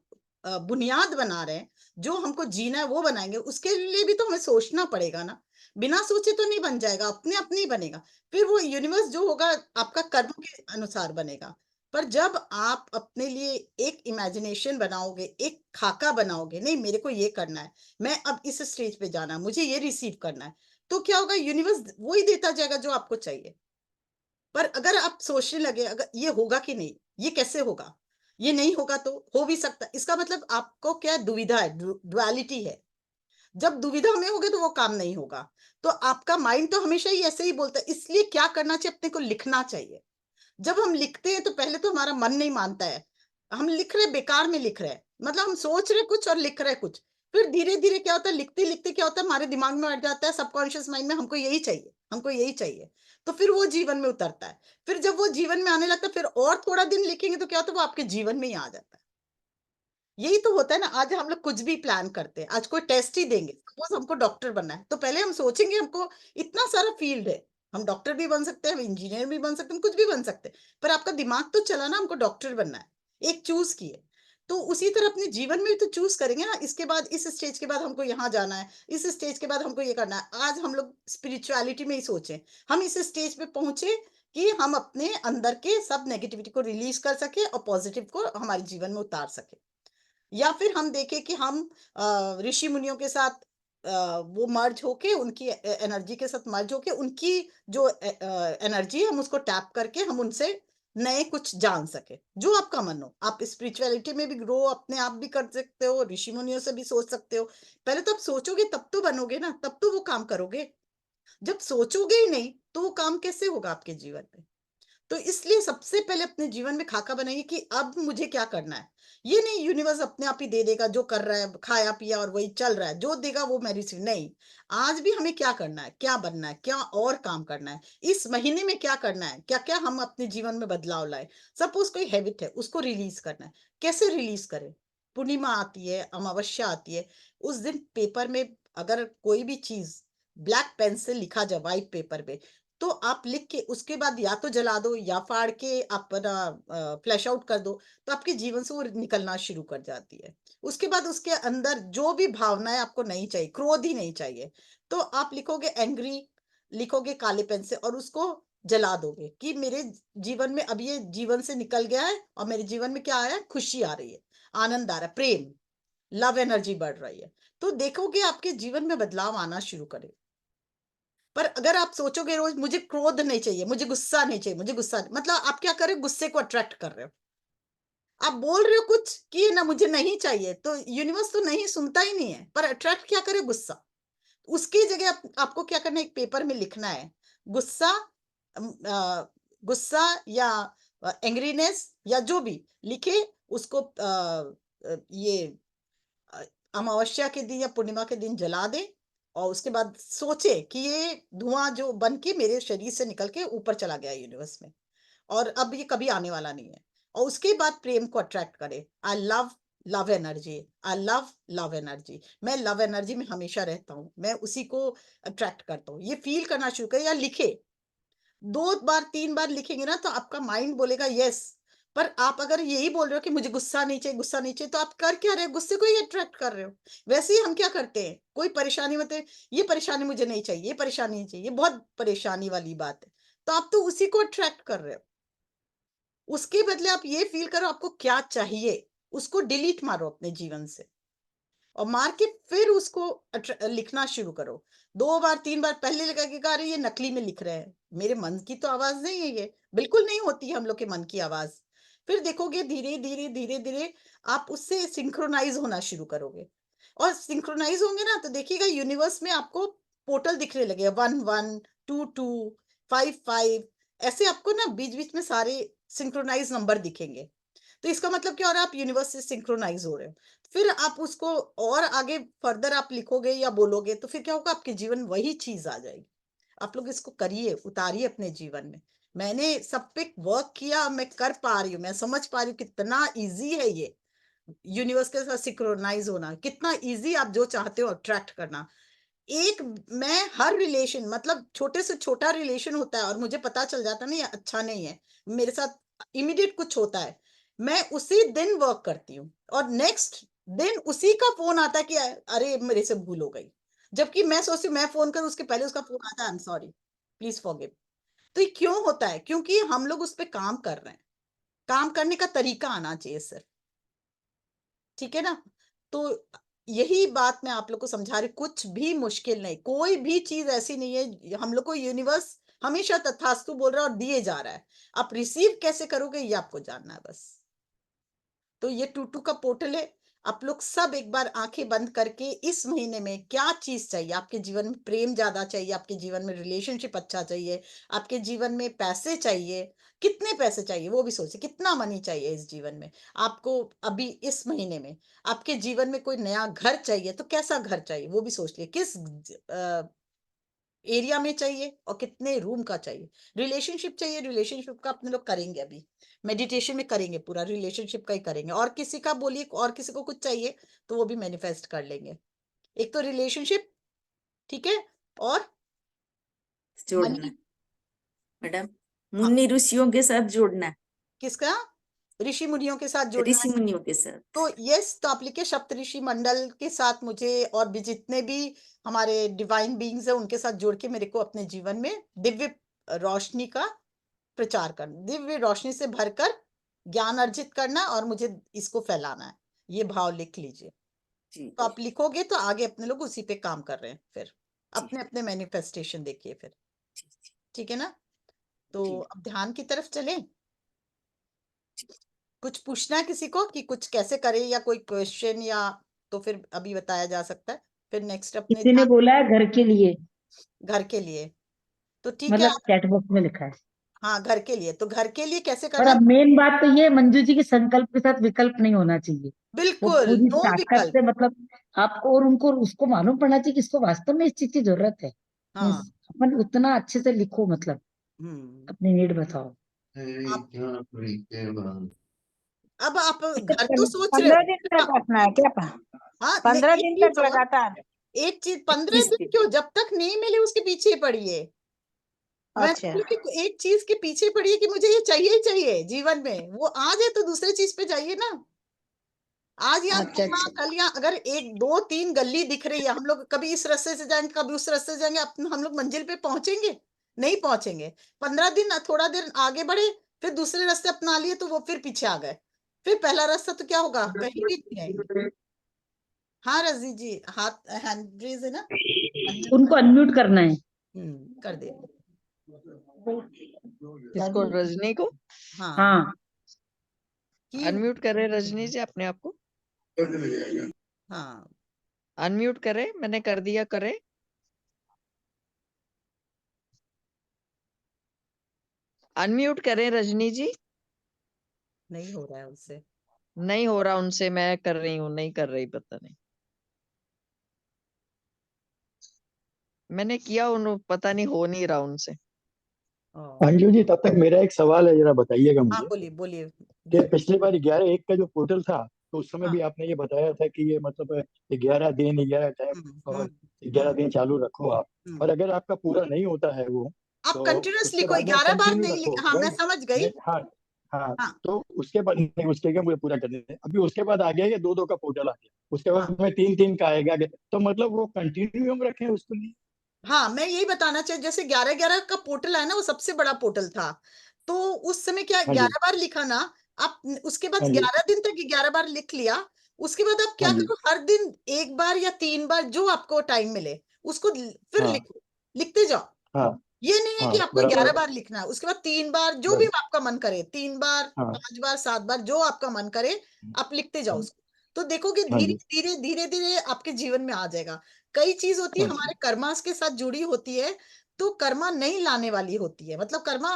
बुनियाद बना रहे हैं, जो हमको जीना है वो बनाएंगे। उसके लिए भी तो हमें सोचना पड़ेगा ना, बिना सोचे तो नहीं बन जाएगा, अपने आप नहीं बनेगा। फिर वो यूनिवर्स जो होगा आपका कर्म के अनुसार बनेगा। पर जब आप अपने लिए एक इमेजिनेशन बनाओगे, एक खाका बनाओगे, नहीं मेरे को ये करना है, मैं अब इस स्टेज पे जाना है, मुझे ये रिसीव करना है, तो क्या होगा, यूनिवर्स वही देता जाएगा जो आपको चाहिए। पर अगर आप सोचने लगे अगर ये होगा कि नहीं, ये कैसे होगा, ये नहीं होगा तो हो भी सकता, इसका मतलब आपको क्या दुविधा है, डुअलिटी है। जब दुविधा में होगे तो वो काम नहीं होगा। तो आपका माइंड तो हमेशा ही ऐसे ही बोलता है, इसलिए क्या करना चाहिए, अपने को लिखना चाहिए। जब हम लिखते हैं तो पहले तो हमारा मन नहीं मानता है, हम लिख रहे बेकार में लिख रहे हैं, मतलब हम सोच रहे कुछ और लिख रहे कुछ। फिर धीरे धीरे क्या होता है, लिखते लिखते क्या होता है, हमारे दिमाग में बैठ जाता है, सबकॉन्शियस माइंड में, हमको यही चाहिए, हमको यही चाहिए। तो फिर वो जीवन में उतरता है। फिर जब वो जीवन में आने लगता है, फिर और थोड़ा दिन लिखेंगे तो क्या होता है, वो आपके जीवन में ही आ जाता है। यही तो होता है ना। आज हम लोग कुछ भी प्लान करते हैं, आज कोई टेस्ट ही देंगे, सपोज हमको डॉक्टर बनना है, तो पहले हम सोचेंगे, हमको इतना सारा फील्ड है, हम डॉक्टर भी बन सकते हैं, हम इंजीनियर भी बन सकते हैं, हम कुछ भी बन सकते हैं। पर आपका दिमाग तो चला ना, हमको डॉक्टर बनना है, एक चूज किए। तो उसी तरह अपने जीवन में भी तो चूज करेंगे ना, इसके बाद इस स्टेज के बाद हमको यहाँ जाना है, इस स्टेज के बाद हमको ये करना है। आज हम लोग स्पिरिचुअलिटी में ही सोचें, हम इस स्टेज पे पहुंचे कि हम अपने अंदर के सब नेगेटिविटी को रिलीज कर सके और पॉजिटिव को हमारे जीवन में उतार सके। या फिर हम देखें कि हम ऋषि मुनियों के साथ वो मर्ज होके, उनकी एनर्जी के साथ मर्ज होके, उनकी जो एनर्जी है हम उसको टैप करके हम उनसे नए कुछ जान सके। जो आपका मन हो, आप स्पिरिचुअलिटी में भी ग्रो अपने आप भी कर सकते हो, ऋषि मुनियों से भी सोच सकते हो। पहले तो आप सोचोगे तब तो बनोगे ना, तब तो वो काम करोगे। जब सोचोगे ही नहीं तो वो काम कैसे होगा आपके जीवन में। तो इसलिए सबसे पहले अपने जीवन में खाका बनाइए कि अब मुझे क्या करना है। ये नहीं यूनिवर्स अपने आप ही दे देगा, जो कर रहा है खाया पिया और वही चल रहा है, जो देगा वो मैं रिसीव नहीं। आज भी हमें क्या करना है, क्या बनना है, क्या और काम करना है, इस महीने में क्या करना है, क्या क्या हम अपने जीवन में बदलाव लाए। सपोज कोई हैबिट है, उसको रिलीज करना है, कैसे रिलीज करें। पूर्णिमा आती है, अमावस्या आती है, उस दिन पेपर में अगर कोई भी चीज ब्लैक पेन से लिखा जाए व्हाइट पेपर पे, तो आप लिख के उसके बाद या तो जला दो या फाड़ के अपना फ्लैश आउट कर दो, तो आपके जीवन से वो निकलना शुरू कर जाती है। उसके बाद उसके अंदर जो भी भावनाएं आपको नहीं चाहिए, क्रोध ही नहीं चाहिए, तो आप लिखोगे एंग्री, लिखोगे काले पेन से और उसको जला दोगे कि मेरे जीवन में अब ये जीवन से निकल गया है और मेरे जीवन में क्या आया है, खुशी आ रही है, आनंद आ रहा है, प्रेम, लव एनर्जी बढ़ रही है। तो देखोगे आपके जीवन में बदलाव आना शुरू करेगा। पर अगर आप सोचोगे रोज मुझे क्रोध नहीं चाहिए, मुझे गुस्सा नहीं चाहिए, मुझे गुस्सा नहीं, मतलब आप क्या कर रहे हो, गुस्से को अट्रैक्ट कर रहे हो। आप बोल रहे हो कुछ कि ना मुझे नहीं चाहिए, तो यूनिवर्स तो नहीं सुनता ही नहीं है, पर अट्रैक्ट क्या करे, गुस्सा। उसकी जगह आपको क्या करना है, एक पेपर में लिखना है गुस्सा, गुस्सा या एंग्रीनेस या जो भी लिखे, उसको ये अ, अमावस्या के दिन या पूर्णिमा के दिन जला दे। और उसके बाद सोचे कि ये धुआं जो बन के मेरे शरीर से निकल के ऊपर चला गया यूनिवर्स में, और अब ये कभी आने वाला नहीं है। और उसके बाद प्रेम को अट्रैक्ट करे, I love love energy, I love love energy, मैं लव एनर्जी में हमेशा रहता हूँ, मैं उसी को अट्रैक्ट करता हूँ। ये फील करना शुरू करे या लिखे, 2 बार 3 बार लिखेंगे ना तो आपका माइंड बोलेगा यस। पर आप अगर यही बोल रहे हो कि मुझे गुस्सा नहीं चाहिए, गुस्सा नहीं चाहिए, तो आप कर क्या रहे हो, गुस्से को ही अट्रैक्ट कर रहे हो। वैसे ही हम क्या करते हैं, कोई परेशानी में ये परेशानी मुझे नहीं चाहिए, ये परेशानी नहीं चाहिए, ये बहुत परेशानी वाली बात है, तो आप तो उसी को अट्रैक्ट कर रहे हो। उसके बदले आप ये फील करो आपको क्या चाहिए, उसको डिलीट मारो अपने जीवन से, और मार के फिर उसको लिखना शुरू करो। 2 बार 3 बार पहले लगा कि अरे ये नकली में लिख रहे हैं, मेरे मन की तो आवाज नहीं है, ये बिल्कुल नहीं होती है हम लोग के मन की आवाज। फिर देखोगे धीरे धीरे धीरे धीरे आप उससे सिंक्रोनाइज होना शुरू करोगे। और सिंक्रोनाइज होंगे ना तो देखिएगा यूनिवर्स में आपको पोर्टल दिखने लगेगा 1 1 2 2 5 5 ऐसे आपको ना बीच बीच में सारे सिंक्रोनाइज नंबर दिखेंगे। तो इसका मतलब क्या हो रहा है, आप यूनिवर्स से सिंक्रोनाइज हो रहे हो। फिर आप उसको और आगे फर्दर आप लिखोगे या बोलोगे तो फिर क्या होगा, आपके जीवन में वही चीज आ जाएगी। आप लोग इसको करिए, उतारिए अपने जीवन में। मैंने सब पे वर्क किया, मैं कर पा रही हूँ, मैं समझ पा रही हूँ कितना इजी है ये यूनिवर्स के साथ सिंक्रोनाइज होना, कितना इजी आप जो चाहते हो अट्रैक्ट करना। एक मैं हर रिलेशन, मतलब छोटे से छोटा रिलेशन होता है और मुझे पता चल जाता नहीं अच्छा नहीं है, मेरे साथ इमीडिएट कुछ होता है, मैं उसी दिन वर्क करती हूँ और नेक्स्ट दिन उसी का फोन आता है कि अरे मेरे से भूल हो गई, जबकि मैं सोचती हूँ मैं फोन करूँ उसके पहले उसका फोन आता है, I am sorry please forgive. तो ये क्यों होता है? क्योंकि हम लोग उस पर काम कर रहे हैं, काम करने का तरीका आना चाहिए सिर्फ, ठीक है ना। तो यही बात मैं आप लोग को समझा रही, कुछ भी मुश्किल नहीं, कोई भी चीज ऐसी नहीं है। हम लोग को यूनिवर्स हमेशा तथास्तु बोल रहा है और दिए जा रहा है, आप रिसीव कैसे करोगे ये आपको जानना है बस। तो ये टूटू का पोर्टल है, आप लोग सब एक बार आंखें बंद करके इस महीने में क्या चीज चाहिए आपके जीवन में, प्रेम ज्यादा चाहिए आपके जीवन में, रिलेशनशिप अच्छा चाहिए आपके जीवन में, पैसे चाहिए, कितने पैसे चाहिए वो भी सोचिए, कितना मनी चाहिए इस जीवन में आपको अभी इस महीने में। आपके जीवन में कोई नया घर चाहिए तो कैसा घर चाहिए वो भी सोच लिए, किस एरिया में चाहिए और कितने रूम का चाहिए। रिलेशनशिप चाहिए, रिलेशनशिप का अपने लोग करेंगे, अभी मेडिटेशन में करेंगे, पूरा रिलेशनशिप का ही करेंगे। और किसी का बोलिए, और किसी को कुछ चाहिए तो वो भी मैनिफेस्ट कर लेंगे। एक तो रिलेशनशिप, ठीक है, और जोड़ना मनी। मैडम, हाँ, मुन्नी ऋषियों के साथ जोड़ना, किसका? ऋषि मुनियों के साथ जोड़ना ऋषि है। मुनियों के साथ। तो यस, तो आप लिखिए सप्त ऋषि मंडल के साथ मुझे, और भी जितने भी हमारे डिवाइन बीइंग्स है उनके साथ जोड़ के मेरे को अपने जीवन में दिव्य रोशनी का प्रचार करना, दिव्य रोशनी से भरकर ज्ञान अर्जित करना और मुझे इसको फैलाना है, ये भाव लिख लीजिए। जी तो आप लिखोगे तो आगे अपने लोग उसी पे काम कर रहे हैं, फिर जी अपने अपने मैनिफेस्टेशन देखिए फिर, जी ठीक है ना। तो जी अब ध्यान की तरफ चलें। कुछ पूछना है किसी को कि कुछ कैसे करें या कोई क्वेश्चन, या तो फिर अभी बताया जा सकता है, फिर नेक्स्ट अपने किसी ने बोला है घर के लिए, घर के लिए। तो ठीक है मतलब चैट बॉक्स में लिखा है। हाँ घर के लिए, तो घर के लिए कैसे और करना है? अब मेन बात तो ये, मंजू जी के संकल्प के साथ विकल्प नहीं होना चाहिए। वो बिल्कुल पूरी नो ताकत विकल्प। से, मतलब आपको और उनको उसको मालूम पड़ना चाहिए कि इसको वास्तव में इस चीज की जरूरत है। हाँ। अपन उतना अच्छे से लिखो, मतलब अपनी नीड बताओ। अब आप घर तो तो सोच रहे 15 हो दिन तक रखना है क्या? हाँ 15 एक दिन चीज तक और, लगातार? एक चीज 15 21 दिन दिन। क्यों, जब तक नहीं मिले उसके पीछे ही पड़िए। मैं तो अच्छा, बोली कि एक चीज के पीछे पड़िए कि मुझे ये चाहिए ही चाहिए जीवन में, वो आ जाए तो दूसरे चीज पे जाइए ना। आज या अच्छा, अच्छा। कल, या अगर एक दो तीन गली दिख रही है, हम लोग कभी इस रास्ते से जाएंगे कभी उस रास्ते से जाएंगे, हम लोग मंजिल पे पहुंचेंगे? नहीं पहुंचेंगे। 15 दिन थोड़ा देर आगे बढ़े, फिर दूसरे रास्ते अपना लिए तो वो फिर पीछे आ गए, फिर पहला रास्ता तो क्या होगा, कहीं भी नहीं आएंगे। हाँ रजी जी, हाथ हैंड रेज है ना, unmute उनको अनम्यूट करना है। कर दे। इसको रजनी को हाँ हाँ, कि अनम्यूट करे, रजनी जी अपने आप को हाँ अनम्यूट करे, मैंने कर दिया, करे। अनम्यूट करें रजनी जी। नहीं हो रहा है उससे। नहीं हो रहा उनसे, मैं कर रही हूँ, नहीं कर रही, पता नहीं। मैंने किया, उन पता नहीं हो नहीं रहा उनसे। अंजू जी, तब तक मेरा एक सवाल है, जरा बताइएगा हाँ मुझे बोलिए बोलिए कि पिछली बार 11/1 का जो पोर्टल था, तो उस समय हाँ भी आपने ये बताया था कि ये मतलब 11 दिन 11 टाइम और 11 दिन चालू रखो आप, और अगर आपका पूरा नहीं होता है वो, आप तो कंटिन्यूस उसके लिखो, बाद में 11 बार कंटिन्यू नहीं रखो, हाँ मैं राइट? समझ गई। हाँ हाँ। हाँ तो उसके बाद नहीं, उसके क्या मुझे पूरा करने दें। अभी उसके बाद आ गया ये 2-2 का पोर्टल आ गया, उसके हाँ बाद में 3-3 का आएगा, तो मतलब वो कंटिन्यू हम रखें उसको नहीं? हाँ मैं यही बताना चाहिए, जैसे 11-11 का पोर्टल है ना, वो सबसे बड़ा पोर्टल था, तो उस समय क्या हाँ जी, 11 बार लिखा ना, आप उसके बाद हाँ जी, 11 दिन तक 11 बार लिख लिया। उसके बाद आप हाँ क्या जी, करो, हर दिन एक बार या 3 बार जो आपको टाइम मिले उसको फिर हाँ लिखो, लिखते जाओ। हाँ ये नहीं है हाँ, कि आपको बराबर 11 है, बार लिखना है, उसके बाद 3 बार जो भी बराबर, आपका मन करे, 3 बार हाँ 5 बार 7 बार जो आपका मन करे, आप लिखते जाओ हाँ उसको। तो देखोगे हाँ धीरे जी धीरे धीरे धीरे आपके जीवन में आ जाएगा। कई चीज होती है हाँ हमारे कर्मास के साथ जुड़ी होती है, तो कर्मा नहीं लाने वाली होती है, मतलब कर्मा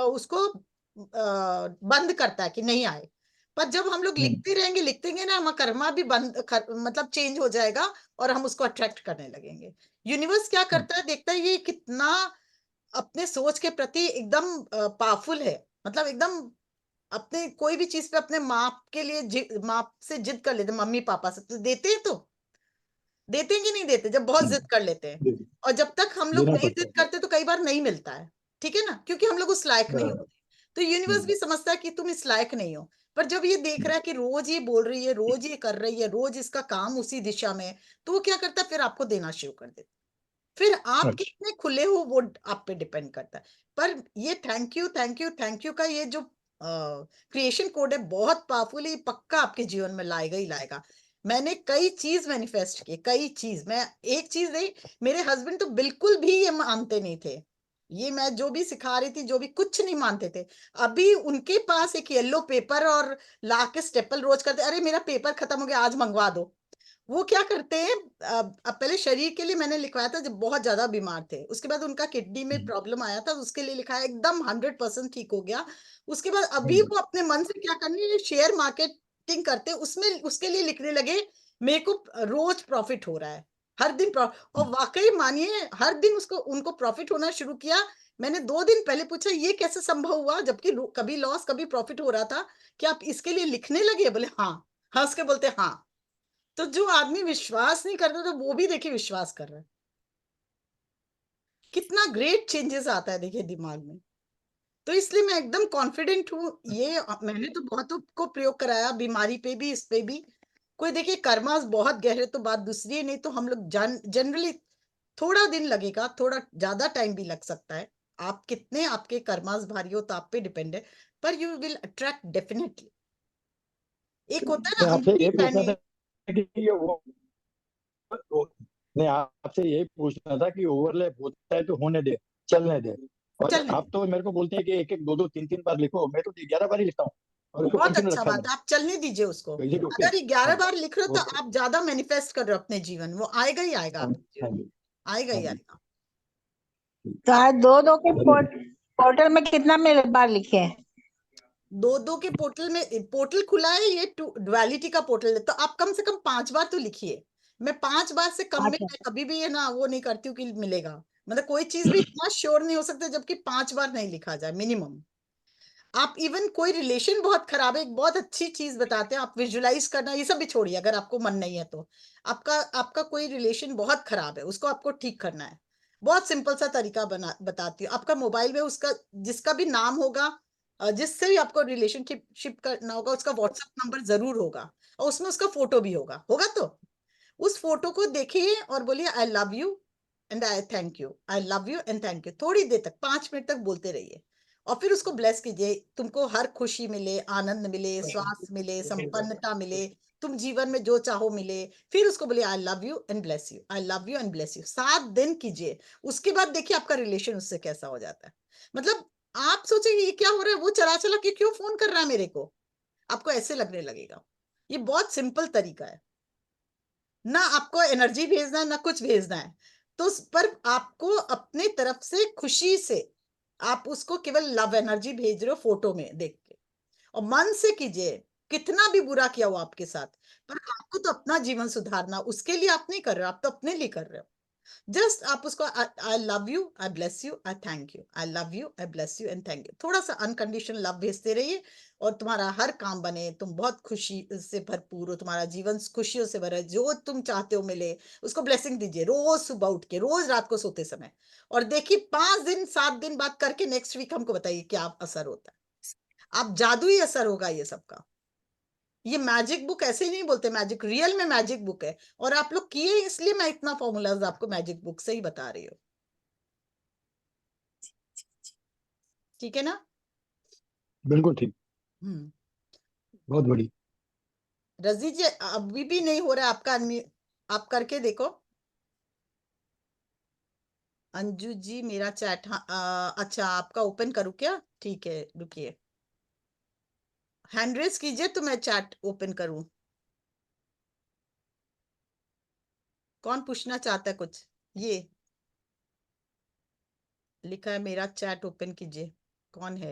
उसको बंद करता है कि नहीं आए। पर जब हम लोग लिखते रहेंगे ना, हम कर्मा भी मतलब चेंज हो जाएगा और हम उसको अट्रैक्ट करने लगेंगे। यूनिवर्स क्या करता है, देखता है ये कितना अपने सोच के प्रति एकदम पावरफुल है, मतलब एकदम अपने कोई भी चीज पे अपने माँ के लिए माँ से जिद कर लेते, मम्मी पापा से तो देते हैं, तो देते हैं कि नहीं देते जब बहुत जिद कर लेते हैं। और जब तक हम लोग देना नहीं पड़ता जिद है करते तो कई बार नहीं मिलता है, ठीक है ना, क्योंकि हम लोग उस लायक नहीं बराबर होते। तो यूनिवर्स भी समझता है कि तुम इस लायक नहीं हो, पर जब ये देख रहा है कि रोज ये बोल रही है, रोज ये कर रही है, रोज इसका काम उसी दिशा में है, तो वो क्या करता है, फिर आपको देना शुरू कर देता है। फिर आप अच्छा कितने खुले हो वो आप पे डिपेंड करता है। पर ये thank you thank you thank you का ये जो क्रिएशन कोड है बहुत पावरफुल है, ये पक्का आपके जीवन में लाएगा ही लाएगा। मैंने कई चीज मैनिफेस्ट की, कई चीज, मैं एक चीज नहीं, मेरे हस्बैंड तो बिल्कुल भी ये मानते नहीं थे, ये मैं जो भी सिखा रही थी जो भी कुछ नहीं मानते थे। अभी उनके पास एक येलो पेपर और ला के स्टेपल रोज करते, अरे मेरा पेपर खत्म हो गया आज मंगवा दो। वो क्या करते हैं, अब पहले शरीर के लिए मैंने लिखवाया था जब बहुत ज्यादा बीमार थे, उसके बाद उनका किडनी में प्रॉब्लम आया था, उसके लिए लिखाया, एकदम 100% ठीक हो गया। उसके बाद अभी वो अपने मन से क्या करने, शेयर मार्केटिंग करते, उसमें उसके लिए लिखने लगे मेरे को रोज प्रॉफिट हो रहा है, हर दिन और वाकई मानिए हर दिन उसको उनको प्रॉफिट होना शुरू किया। मैंने 2 दिन पहले पूछा ये कैसे संभव हुआ, जबकि कभी लॉस कभी प्रॉफिट हो रहा था, कि आप इसके लिए लिखने लगे, बोले हाँ, हंस के बोलते हाँ। तो जो आदमी विश्वास नहीं करता तो वो भी देखिए विश्वास कर रहा है, कितना ग्रेट चेंजेस आता है देखिए दिमाग में। तो इसलिए मैं एकदम कॉन्फिडेंट हूँ, ये मैंने तो बहुतों को प्रयोग कराया, बीमारी पे भी, इस पे भी। कोई देखिए कर्मास बहुत गहरे तो बात दूसरी है, नहीं तो हम लोग जनरली थोड़ा दिन लगेगा, थोड़ा ज्यादा टाइम भी लग सकता है, आप कितने आपके कर्मास भारी हो तो आप पे डिपेंड है, पर यू विल अट्रैक्ट डेफिनेटली। एक होता है मैं ना आपसे अंगूठी ये पूछना पहने, था कि ये मैं आपसे यही पूछना था कि ओवरलैप होता है तो होने दे, चलने दे। और चलने आप तो मेरे को बोलते हैं कि एक एक दो दो तीन तीन बार लिखो, मैं तो 11 बार ही लिखता हूँ और उसको बहुत कंटिन्यू अच्छा रखा है बात मैंने। है, आप चलने दीजिए उसको। तो इज इट ओके? अगर 11 हाँ बार लिख रहे हो तो ओके आप ज्यादा मैनिफेस्ट कर रहे हो अपने जीवन, वो आएगा ही आएगा हाँ आपके हाँ जीवन में, जी आएगा हाँ ही जी आएगा। तो आज दो के चलिए पोर्टल में कितना मेरे बार लिखे हैं? 2 के पोर्टल में, पोर्टल खुला है, ये डुअलिटी का पोर्टल है, तो आप कम से कम 5 बार तो लिखिए। मैं 5 बार से कम में अच्छा मैं कभी भी ये ना वो नहीं करती हूँ कि मिलेगा, मतलब कोई चीज भी इतना श्योर नहीं हो सकता जबकि 5 बार नहीं लिखा जाए मिनिमम। आप इवन कोई रिलेशन बहुत खराब है, एक बहुत अच्छी चीज बताते हैं, आप विजुलाइज करना ये सब भी छोड़िए अगर आपको मन नहीं है तो। आपका आपका कोई रिलेशन बहुत खराब है, उसको आपको ठीक करना है, बहुत सिंपल सा तरीका बताती हूँ। आपका मोबाइल में उसका जिसका भी नाम होगा, जिससे भी आपको रिलेशनशिप करना होगा, उसका व्हाट्सएप नंबर जरूर होगा, और उसमें उसका फोटो भी होगा होगा तो उस फोटो को देखिए और बोलिए I love you and I thank you, I love you and thank you, थोड़ी देर तक 5 मिनट तक बोलते रहिए। और फिर उसको ब्लेस कीजिए, तुमको हर खुशी मिले, आनंद मिले, स्वास्थ्य मिले, संपन्नता मिले, तुम जीवन में जो चाहो मिले। फिर उसको बोलिए I love you and bless you, I love you and bless you, 7 दिन कीजिए। उसके बाद देखिए आपका रिलेशन उससे कैसा हो जाता है। मतलब आप सोचेंगे ये क्या हो रहा है, वो चला चला के क्यों फोन कर रहा है मेरे को, आपको ऐसे लगने लगेगा। ये बहुत सिंपल तरीका है, ना आपको एनर्जी भेजना है ना कुछ भेजना है, तो पर आपको अपने तरफ से खुशी से आप उसको केवल लव एनर्जी भेज रहे हो फोटो में देख के, और मन से कीजिए। कितना भी बुरा किया हो आपके साथ, पर आपको तो अपना जीवन सुधारना, उसके लिए आप नहीं कर रहे हो, आप तो अपने लिए कर रहे हो। जस्ट आप उसको I love you, I bless you, I thank you, I love you, I bless you and thank you, थोड़ा सा अनकंडीशनल लव भेजते रहिए, और तुम्हारा हर काम बने, तुम बहुत खुशी से भरपूर हो, तुम्हारा जीवन खुशियों से भरा है, जो तुम चाहते हो मिले। उसको ब्लेसिंग दीजिए रोज सुबह उठ के, रोज रात को सोते समय, और देखिए 5 दिन 7 दिन बाद करके नेक्स्ट वीक हमको बताइए क्या असर होता है। आप जादुई असर होगा ये सबका। ये मैजिक बुक ऐसे ही नहीं बोलते, मैजिक रियल में मैजिक बुक है, और आप लोग किए इसलिए मैं इतना फॉर्मूलाज आपको मैजिक बुक से ही बता रही हूँ, ठीक है ना। बिल्कुल ठीक हम्म। बहुत बढ़िया रजी जी अभी भी नहीं हो रहा है आपका आप करके देखो। अंजू जी मेरा चैट, हाँ अच्छा आपका ओपन करूँ क्या, ठीक है रुकिए, हैंड रेस कीजिए तो मैं चैट ओपन करूँ। कौन पूछना चाहता है कुछ? ये लिखा है, मेरा चैट ओपन कीजिए, कौन है?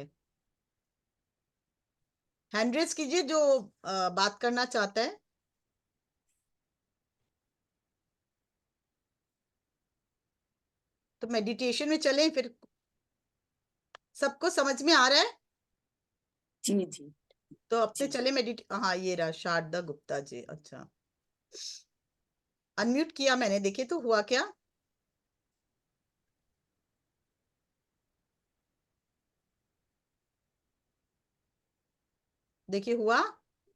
हैंड रेज कीजिए जो बात करना चाहता है। तो मेडिटेशन में चलें फिर। सबको समझ में आ रहा है? जी जी तो अपने जी। चले हाँ, ये रहा शारदा गुप्ता जी। अच्छा, अनम्यूट किया मैंने, देखिए तो हुआ क्या? देखिए हुआ।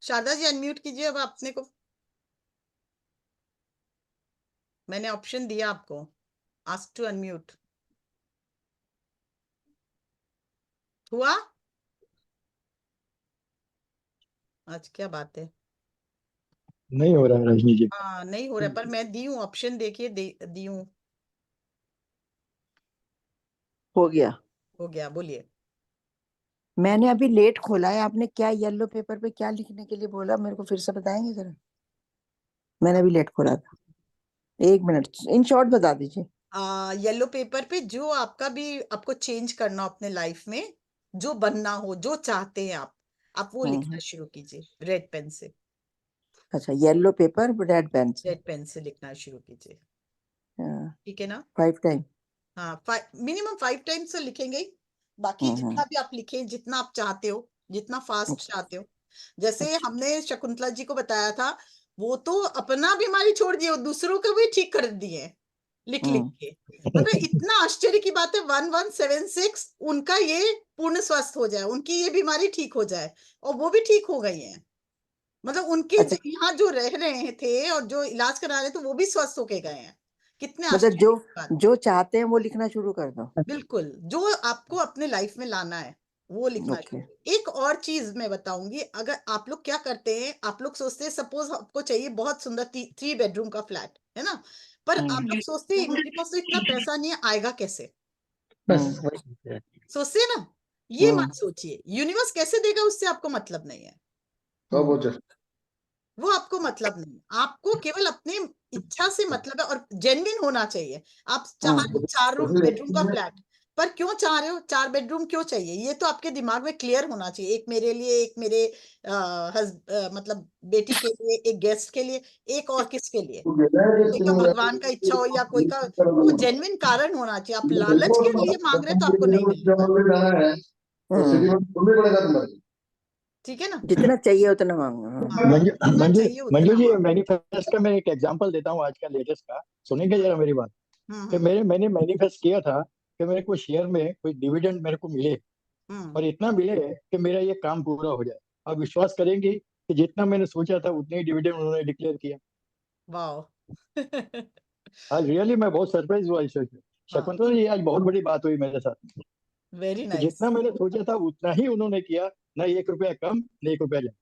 शारदा जी अनम्यूट कीजिए अब अपने को। मैंने ऑप्शन दिया आपको, आस्क टू अनम्यूट। हुआ? आज क्या बात है? नहीं हो रहा है रजनी जी। हाँ, नहीं हो रहा है, पर मैं दी हूँ ऑप्शन, देखिए दी हूँ। हो गया। हो गया, बोलिए। मैंने अभी लेट खोला है, आपने क्या येलो पेपर पे क्या लिखने के लिए बोला, मेरे को फिर से बताएंगे जरा? मैंने अभी लेट खोला था, 1 मिनट इन शॉर्ट बता दीजिए। येलो पेपर पे जो आपका भी आपको चेंज करना हो अपने लाइफ में, जो बनना हो, जो चाहते हैं आप वो लिखना शुरू कीजिए रेड पेन से। अच्छा, येलो पेपर रेड पेन से। रेड पेन से लिखना शुरू कीजिए, ठीक है ना? 5 टाइम। हाँ, मिनिमम 5 टाइम्स तो लिखेंगे ही। बाकी जितना भी आप लिखें, जितना आप चाहते हो, जितना फास्ट चाहते हो। जैसे हमने शकुंतला जी को बताया था, वो तो अपना बीमारी छोड़ दिए, दूसरों को भी ठीक कर दिए लिख लिख के। मतलब इतना आश्चर्य की बात है, 1176 उनका ये पूर्ण स्वस्थ हो जाए, उनकी ये बीमारी ठीक हो जाए, और वो भी ठीक हो गई है। मतलब उनके अच्छा, यहाँ जो रह रहे थे और जो इलाज करा रहे थे वो भी स्वस्थ होके गए हैं। कितने मतलब आश्चर्य जो की बात। जो चाहते हैं वो लिखना शुरू कर दो। बिल्कुल, जो आपको अपने लाइफ में लाना है वो लिखना ओके। चाहिए। एक और चीज मैं बताऊंगी, अगर आप लोग क्या करते हैं, आप लोग सोचते हैं सपोज आपको चाहिए बहुत सुंदर 3 बेडरूम का फ्लैट, है ना? पर आप लोग सोचते हैं मेरे पास तो इतना पैसा नहीं है, आएगा कैसे? बस वही। सोचते हैं ना? ये मत सोचिए, यूनिवर्स कैसे देगा उससे आपको मतलब नहीं है, वो आपको मतलब नहीं है। आपको केवल अपने इच्छा से मतलब है, और जेन्युइन होना चाहिए। आप चाह रहे हो 4 बेडरूम का फ्लैट, पर क्यों चाह रहे हो 4 बेडरूम क्यों चाहिए, ये तो आपके दिमाग में क्लियर होना चाहिए। एक मेरे लिए, एक मेरे मतलब बेटी के लिए, एक गेस्ट के लिए, एक और किसके लिए, कोई का भगवान का इच्छा हो या कोई का, तो जेन्युइन कारण होना चाहिए। आप लालच के लिए मांग रहे हैं तो आपको नहीं मिलेगा, ठीक है ना? जितना चाहिए उतना मांगो। हाँ, मंजू जितना मंजू चाहिए मंजू उतना जी, मांगो। मैनिफेस्ट का मैं एक एग्जांपल देता हूँ आज का लेटेस्ट का, सुनेंगे जरा मेरी बात। कि हम्म मैंने मैनिफेस्ट किया था कि मेरे को शेयर में कोई डिविडेंड मेरे को मिले, हम्म। और इतना मिले कि मेरा ये काम पूरा हो जाए। आप विश्वास करेंगी कि जितना मैंने सोचा था उतने ही डिविडेंड उन्होंने डिक्लेयर किया। वाह। आज रियली मैं बहुत सरप्राइज हुआ इस चीज़ से। हाँ, शकुंतला जी, आज बहुत बड़ी बात हुई मेरे साथ वेरी कि नाइस। जितना मैंने सोचा था उतना ही उन्होंने किया, ना 1 रुपया कम, ना 1 रुपया ज्यादा।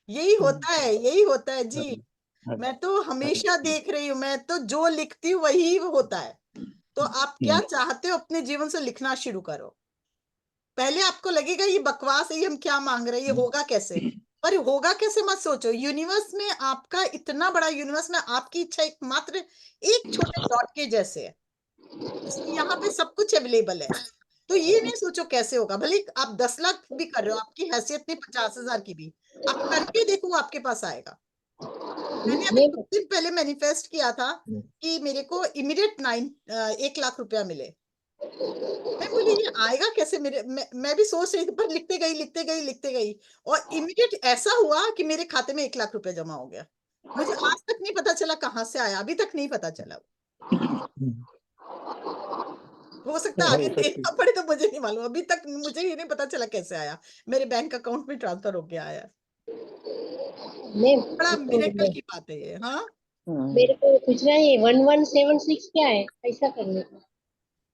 यही होता है, यही होता है जी। हाँ, मैं तो हाँ, हमेशा देख रही हूँ, मैं तो जो लिखती हूँ वही होता है। तो आप क्या चाहते हो अपने जीवन से लिखना शुरू करो। पहले आपको लगेगा ये बकवास है, ये हम क्या मांग रहे हैं, ये होगा कैसे, पर होगा कैसे मत सोचो। यूनिवर्स में आपका इतना बड़ा यूनिवर्स में आपकी इच्छा एक मात्र एक छोटे डॉट के जैसे है। यहाँ पे सब कुछ अवेलेबल है। तो ये नहीं सोचो कैसे होगा, भले आप 10 लाख भी कर रहे हो, आपकी हैसियत नहीं 50,000 की भी, आप करके देखो वो आपके पास आएगा। मैंने अभी कुछ दिन पहले मैनिफेस्ट किया था कि मेरे को इमीडिएट 1 लाख रुपया मिले। मैं बोली ये आएगा कैसे, मैं भी सोच रही थी, पर लिखते गई और इमीडिएट ऐसा हुआ कि मेरे खाते में 1 लाख रुपया जमा हो गया। मुझे आज तक नहीं पता चला कहाँ से आया, अभी तक नहीं पता चला। हो सकता है आगे देखना पड़े, तो मुझे नहीं मालूम, अभी तक मुझे ये नहीं पता चला कैसे आया। मेरे बैंक अकाउंट में ट्रांसफर होके आया। बड़ा मिरेकल की बात है ये। हाँ, मेरे को पूछना है 1176 क्या है ऐसा करने का?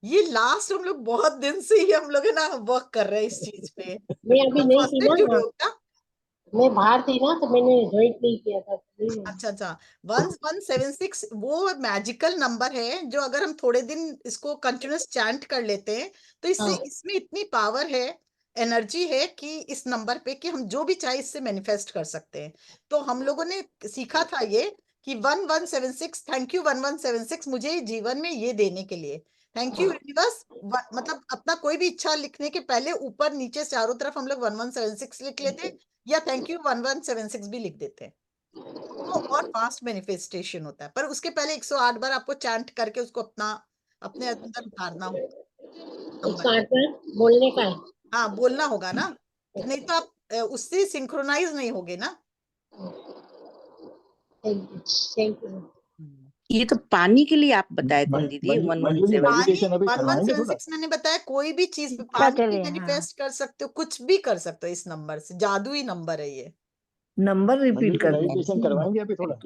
ये लास्ट हम लोग बहुत दिन से ही हम लोग है ना वर्क कर रहे हैं इस चीज पे। मैं अभी आप नहीं फर्स्ट थी टाइम जुड़े ना, हो क्या? मैं बाहर थी ना, तो मैंने ज्वाइन नहीं किया था। अच्छा, 1176 वो मैजिकल नंबर है, जो अगर हम थोड़े दिन इसको कंटिन्यूस चैंट कर लेते हैं तो इससे हाँ। इसमें इतनी पावर है, एनर्जी है कि इस नंबर पे कि हम जो भी चाहे इससे मैनिफेस्ट कर सकते हैं। तो हम लोगों ने सीखा था ये कि 1176, थैंक यू 1176 मुझे जीवन में ये देने के लिए। Thank you universe. मतलब अपना कोई भी इच्छा लिखने के पहले ऊपर नीचे चारों तरफ हम लोग 1176 लिख लेते, या थैंक यू 1176 भी लिख देते हैं, तो और फास्ट मैनिफेस्टेशन होता है। पर उसके पहले 108 बार आपको चैंट करके उसको अपने अंदर उतारना होगा। 108 बार बोलने का है। हाँ, बोलना होगा ना, नहीं तो आप उससे सिंक्रोनाइज नहीं होगे ना। Thank you. ये तो पानी के लिए आप बताए थे मंजू दीदी मंजू मंजू जी 117। पानी मेडिटेशन अभी करवाएंगे थोड़ा। 1176 मैंने बताया, कोई भी चीज पे इच्छा पानी के भी लिए, हाँ। मैनिफेस्ट कर सकते हो, कुछ भी कर सकते हो इस नंबर से। जादुई नंबर है ये। नंबर मंजू रिपीट जी कर रहे मेडिटेशन हैं, करवाएंगे अभी थोड़ा,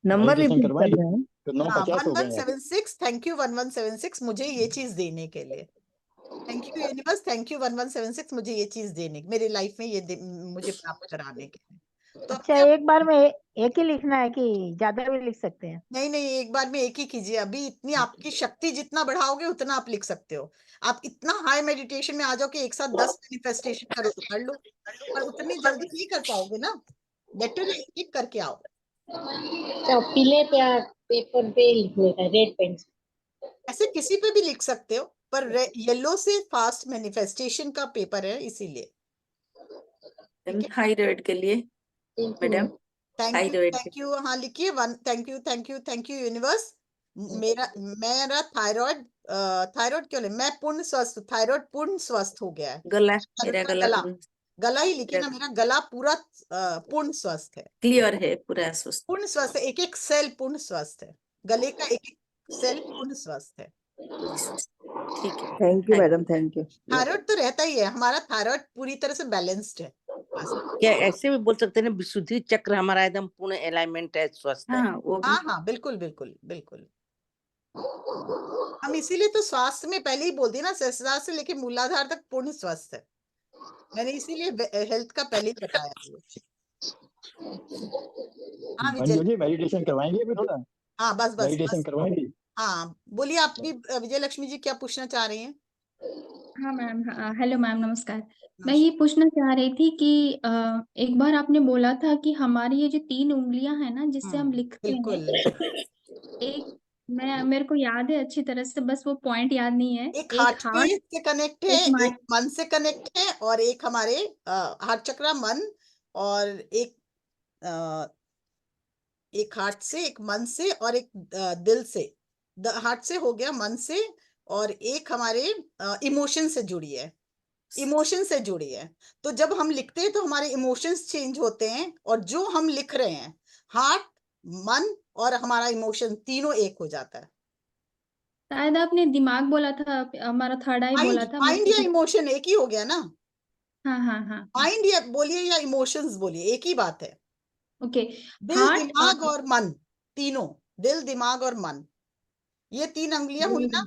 नंबर मेडिटेशन रिपीट कर करवाएंगे रहे हैं। तो हाँ, 950 हो गए हैं। 1176, थैंक यू 1176 मुझे ये चीज देने के लिए। Thank you universe, thank you 1176 मुझे ये चीज देने, मेरे लाइफ में ये मुझे प्राप्त कराने के लिए। तो अच्छा, अपने एक बार में एक ही लिखना है कि ज्यादा भी लिख सकते हैं? नहीं, एक बार में एक ही कीजिए। अभी इतनी आपकी शक्ति जितना बढ़ाओगे उतना आप लिख सकते हो। आप इतना हाई मेडिटेशन में आ जाओ कि एक साथ 10 मैनिफेस्टेशन करो तो कर लो, पर उतनी जल्दी नहीं कर पाओगे ना। बेटर है एक एक करके आओ। तो पीले पेपर पे लिखने का, रेड पेन से। ऐसे किसी पे भी लिख सकते हो, पर येलो से फास्ट मैनिफेस्टेशन का पेपर है इसीलिए। ठीक है, थायराइड के लिए मैडम, थायराइड थैंक यू। हाँ लिखिए, थैंक यू यूनिवर्स। मेरा थायराइड क्यों नहीं, मैं पूर्ण स्वस्थ, थायराइड पूर्ण स्वस्थ हो गया है। गला, थायराइड मेरा का गला गला ही लिखिए ना, मेरा गला पूरा पूर्ण स्वस्थ है। क्लियर है, पूरा स्वस्थ। पूर्ण स्वस्थ है, एक एक सेल पूर्ण स्वस्थ है, गले का एक एक सेल पूर्ण स्वस्थ है। ठीक है, thank you madam, thank you. Thyroid तो रहता ही है, हमारा थायराइड पूरी तरह से बैलेंस्ड है। क्या ऐसे भी बोल सकते हैं ना, विशुद्धि चक्र हमारा एकदम पूर्ण अलाइनमेंट है, स्वस्थ है। हाँ वो भी। हाँ बिल्कुल बिल्कुल बिल्कुल। हम इसीलिए तो स्वास्थ्य में पहले ही बोल दिया ना, सहस्त्रार से लेके मूलाधार तक पूर्ण स्वस्थ है। मैंने इसीलिए हेल्थ का पहले ही बताया। हाँ मंजू विजय, जी मेडिटेशन करवाएंगे अभी थोड़ा, हाँ बस मेडिटेशन करवाएंगे। हाँ बोलिए, आप भी विजय लक्ष्मी जी क्या पूछना चाह रही हैं? हाँ मैम, हेलो मैम, नमस्कार। मैं ये पूछना चाह रही थी कि एक बार आपने बोला था कि हमारी ये जो 3 उंगलियां हैं ना जिससे हम लिखते हैं, बिल्कुल। एक मेरे को याद है अच्छी तरह से, बस वो पॉइंट याद नहीं है। एक एक हार्ट पे हार्ट, से कनेक्ट है, एक एक माइंड। मन से कनेक्ट है, और एक हमारे हार्ट चक्र, मन, और एक हार्ट से, एक मन से, और एक दिल से। हार्ट से हो गया, मन से, और एक हमारे इमोशन से जुड़ी है, इमोशन से जुड़ी है। तो जब हम लिखते हैं तो हमारे इमोशंस चेंज होते हैं, और जो हम लिख रहे हैं, हार्ट, मन और हमारा इमोशन तीनों एक हो जाता है। शायद आपने दिमाग बोला था, हमारा थर्ड आई बोला था माइंड या मुझे। इमोशन एक ही हो गया ना। हाँ। माइंड या बोलिए या इमोशंस बोलिए, एक ही बात है। ओके। दिल, हार्ट दिमाग और मन, तीनों, दिल, दिमाग और मन, ये 3 अंगुलियां हुई ना।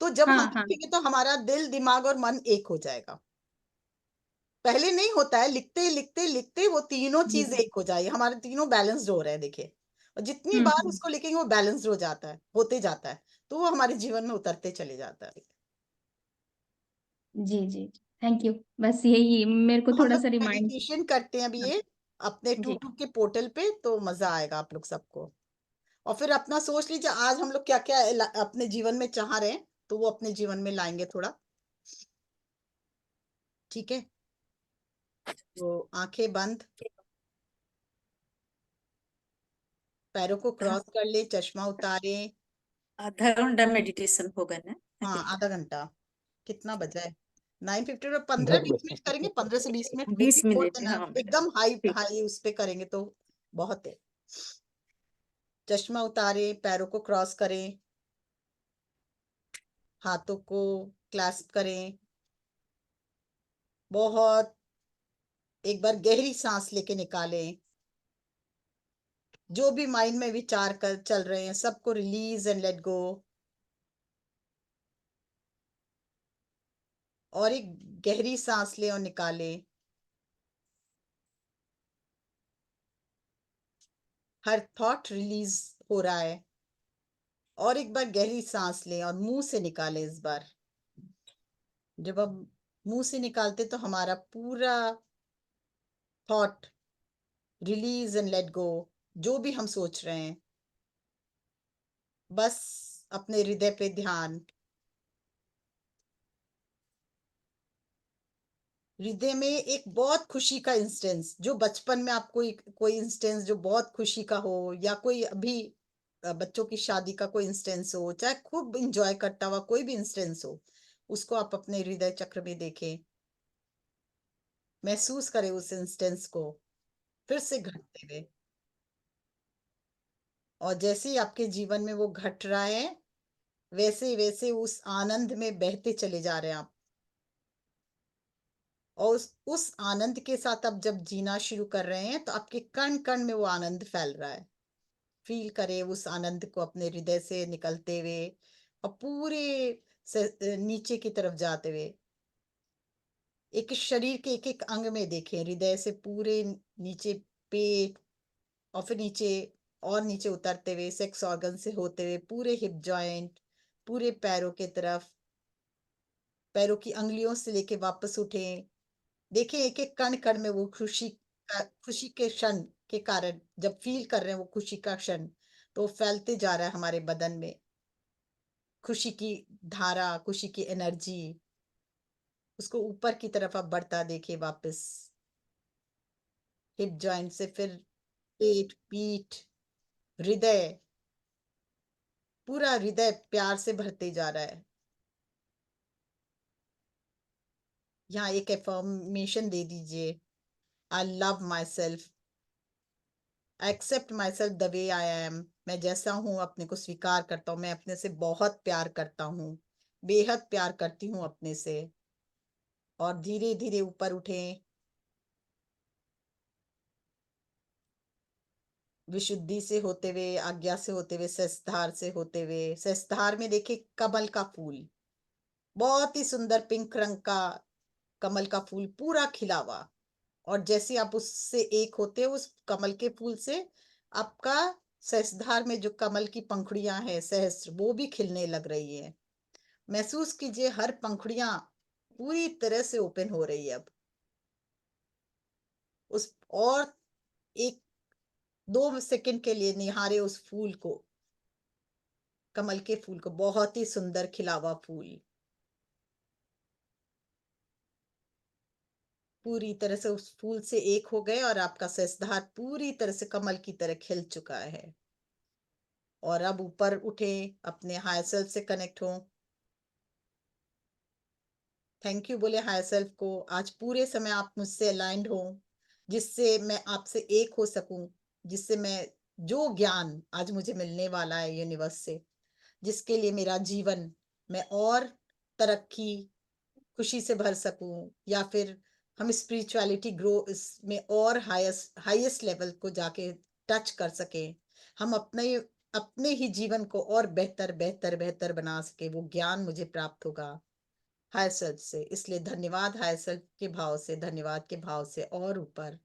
तो जब हम हाँ। लिखेंगे तो हमारा दिल, दिमाग और मन एक हो जाएगा। पहले नहीं होता है, लिखते लिखते लिखते वो तीनों चीज एक हो जाएगी, हमारे तीनों बैलेंस्ड हो रहे हैं, देखिए। और जितनी बार उसको लिखेंगे वो बैलेंस्ड हो जाता है, होते जाता है, तो वो हमारे जीवन में उतरते चले जाता है। जी, थैंक यू। बस यही मेरे को हम थोड़ा लोग सा रिमाइंड। मेडिटेशन करते हैं अभी ये अपने जी। टूटू के पोर्टल पे, तो मजा आएगा आप लोग सबको। और फिर अपना सोच लीजिए आज हम लोग क्या क्या अपने जीवन में चाह रहे हैं, तो वो अपने जीवन में लाएंगे थोड़ा। ठीक है, तो आंखें बंद, पैरों को क्रॉस कर ले, चश्मा उतारे। आधा घंटा मेडिटेशन होगा ना? हाँ आधा घंटा। कितना बजा है? 9:50 और 15-20 10 मिनट करेंगे, 15 से 20 मिनट, 20 मोर मिनट देन हाँ मैडम। एकदम हाई ठीक। हाई उस पे करेंगे तो बहुत है। चश्मा उतारे, पैरों को क्रॉस करें, हाथों को क्लैस्प करें, बहुत, एक बार गहरी सांस लेके निकालें। जो भी माइंड में विचार कर चल रहे हैं सबको रिलीज एंड लेट गो। और एक गहरी सांस ले और निकाले। हर थॉट रिलीज हो रहा है। और एक बार गहरी सांस लें और मुंह से निकालें इस बार। जब हम मुंह से निकालते तो हमारा पूरा thought release and let go जो भी हम सोच रहे हैं, बस अपने हृदय पे ध्यान। हृदय में एक बहुत खुशी का इंस्टेंस, जो बचपन में आपको कोई इंस्टेंस जो बहुत खुशी का हो, या कोई अभी बच्चों की शादी का कोई इंस्टेंस हो, चाहे खूब इंजॉय करता हुआ कोई भी इंस्टेंस हो, उसको आप अपने हृदय चक्र में देखें, महसूस करें उस इंस्टेंस को फिर से घटते हुए। और जैसे ही आपके जीवन में वो घट रहा है, वैसे वैसे उस आनंद में बहते चले जा रहे हैं आप। और उस आनंद के साथ आप जब जीना शुरू कर रहे हैं, तो आपके कण कण में वो आनंद फैल रहा है। फील करें उस आनंद को अपने हृदय से निकलते हुए और पूरे नीचे की तरफ जाते हुए। एक शरीर के एक एक अंग में देखें, हृदय से पूरे नीचे पेट, और फिर नीचे और नीचे उतरते हुए सेक्स ऑर्गन से होते हुए पूरे हिप जॉइंट, पूरे पैरों के तरफ, पैरों की अंगुलियों से लेके वापस उठें। देखें एक एक कण कण में वो खुशी के क्षण के कारण जब फील कर रहे हैं वो खुशी का क्षण, तो वो फैलते जा रहा है हमारे बदन में। खुशी की धारा, खुशी की एनर्जी, उसको ऊपर की तरफ आप बढ़ता देखिए वापस। हिप जॉइंट से फिर पेट, पीठ, हृदय, पूरा हृदय प्यार से भरते जा रहा है। यहाँ एक एफर्मेशन दे दीजिए, I love myself, I accept myself the way I am. मैं जैसा हूं अपने को स्वीकार करता हूँ, मैं अपने से बहुत प्यार करता हूँ, बेहद प्यार करती हूँ अपने से। और धीरे धीरे ऊपर उठें, विशुद्धि से होते हुए, आज्ञा से होते हुए, सहस्त्रधार से होते हुए। सहस्त्रधार में देखिए कमल का फूल, बहुत ही सुंदर पिंक रंग का कमल का फूल पूरा खिला हुआ। और जैसे आप उससे एक होते हो उस कमल के फूल से, आपका सहस्त्रधार में जो कमल की पंखुड़ियां हैं सहस्त्र, वो भी खिलने लग रही है। महसूस कीजिए हर पंखुड़ियां पूरी तरह से ओपन हो रही है अब। उस और एक 2 सेकंड के लिए निहारे उस फूल को, कमल के फूल को, बहुत ही सुंदर खिला हुआ फूल पूरी तरह से उस फूल से एक हो गए, और आपका सहस्त्रधार पूरी तरह से कमल की तरह खिल चुका है। और अब ऊपर उठे, अपने हायर सेल्फ से कनेक्ट हो। थैंक यू बोले हायर सेल्फ को, आज पूरे समय आप मुझसे अलाइंड हो, जिससे मैं आपसे एक हो सकूं, जिससे मैं जो ज्ञान आज मुझे मिलने वाला है यूनिवर्स से, जिसके लिए मेरा जीवन मैं और तरक्की, खुशी से भर सकूं, या फिर हम स्पिरिचुअलिटी ग्रो में और हाईएस्ट लेवल को जाके टच कर सके, हम अपने ही जीवन को और बेहतर बेहतर बेहतर बना सके, वो ज्ञान मुझे प्राप्त होगा हायर सेल्फ से। इसलिए धन्यवाद हायर सेल्फ के भाव से, धन्यवाद के भाव से और ऊपर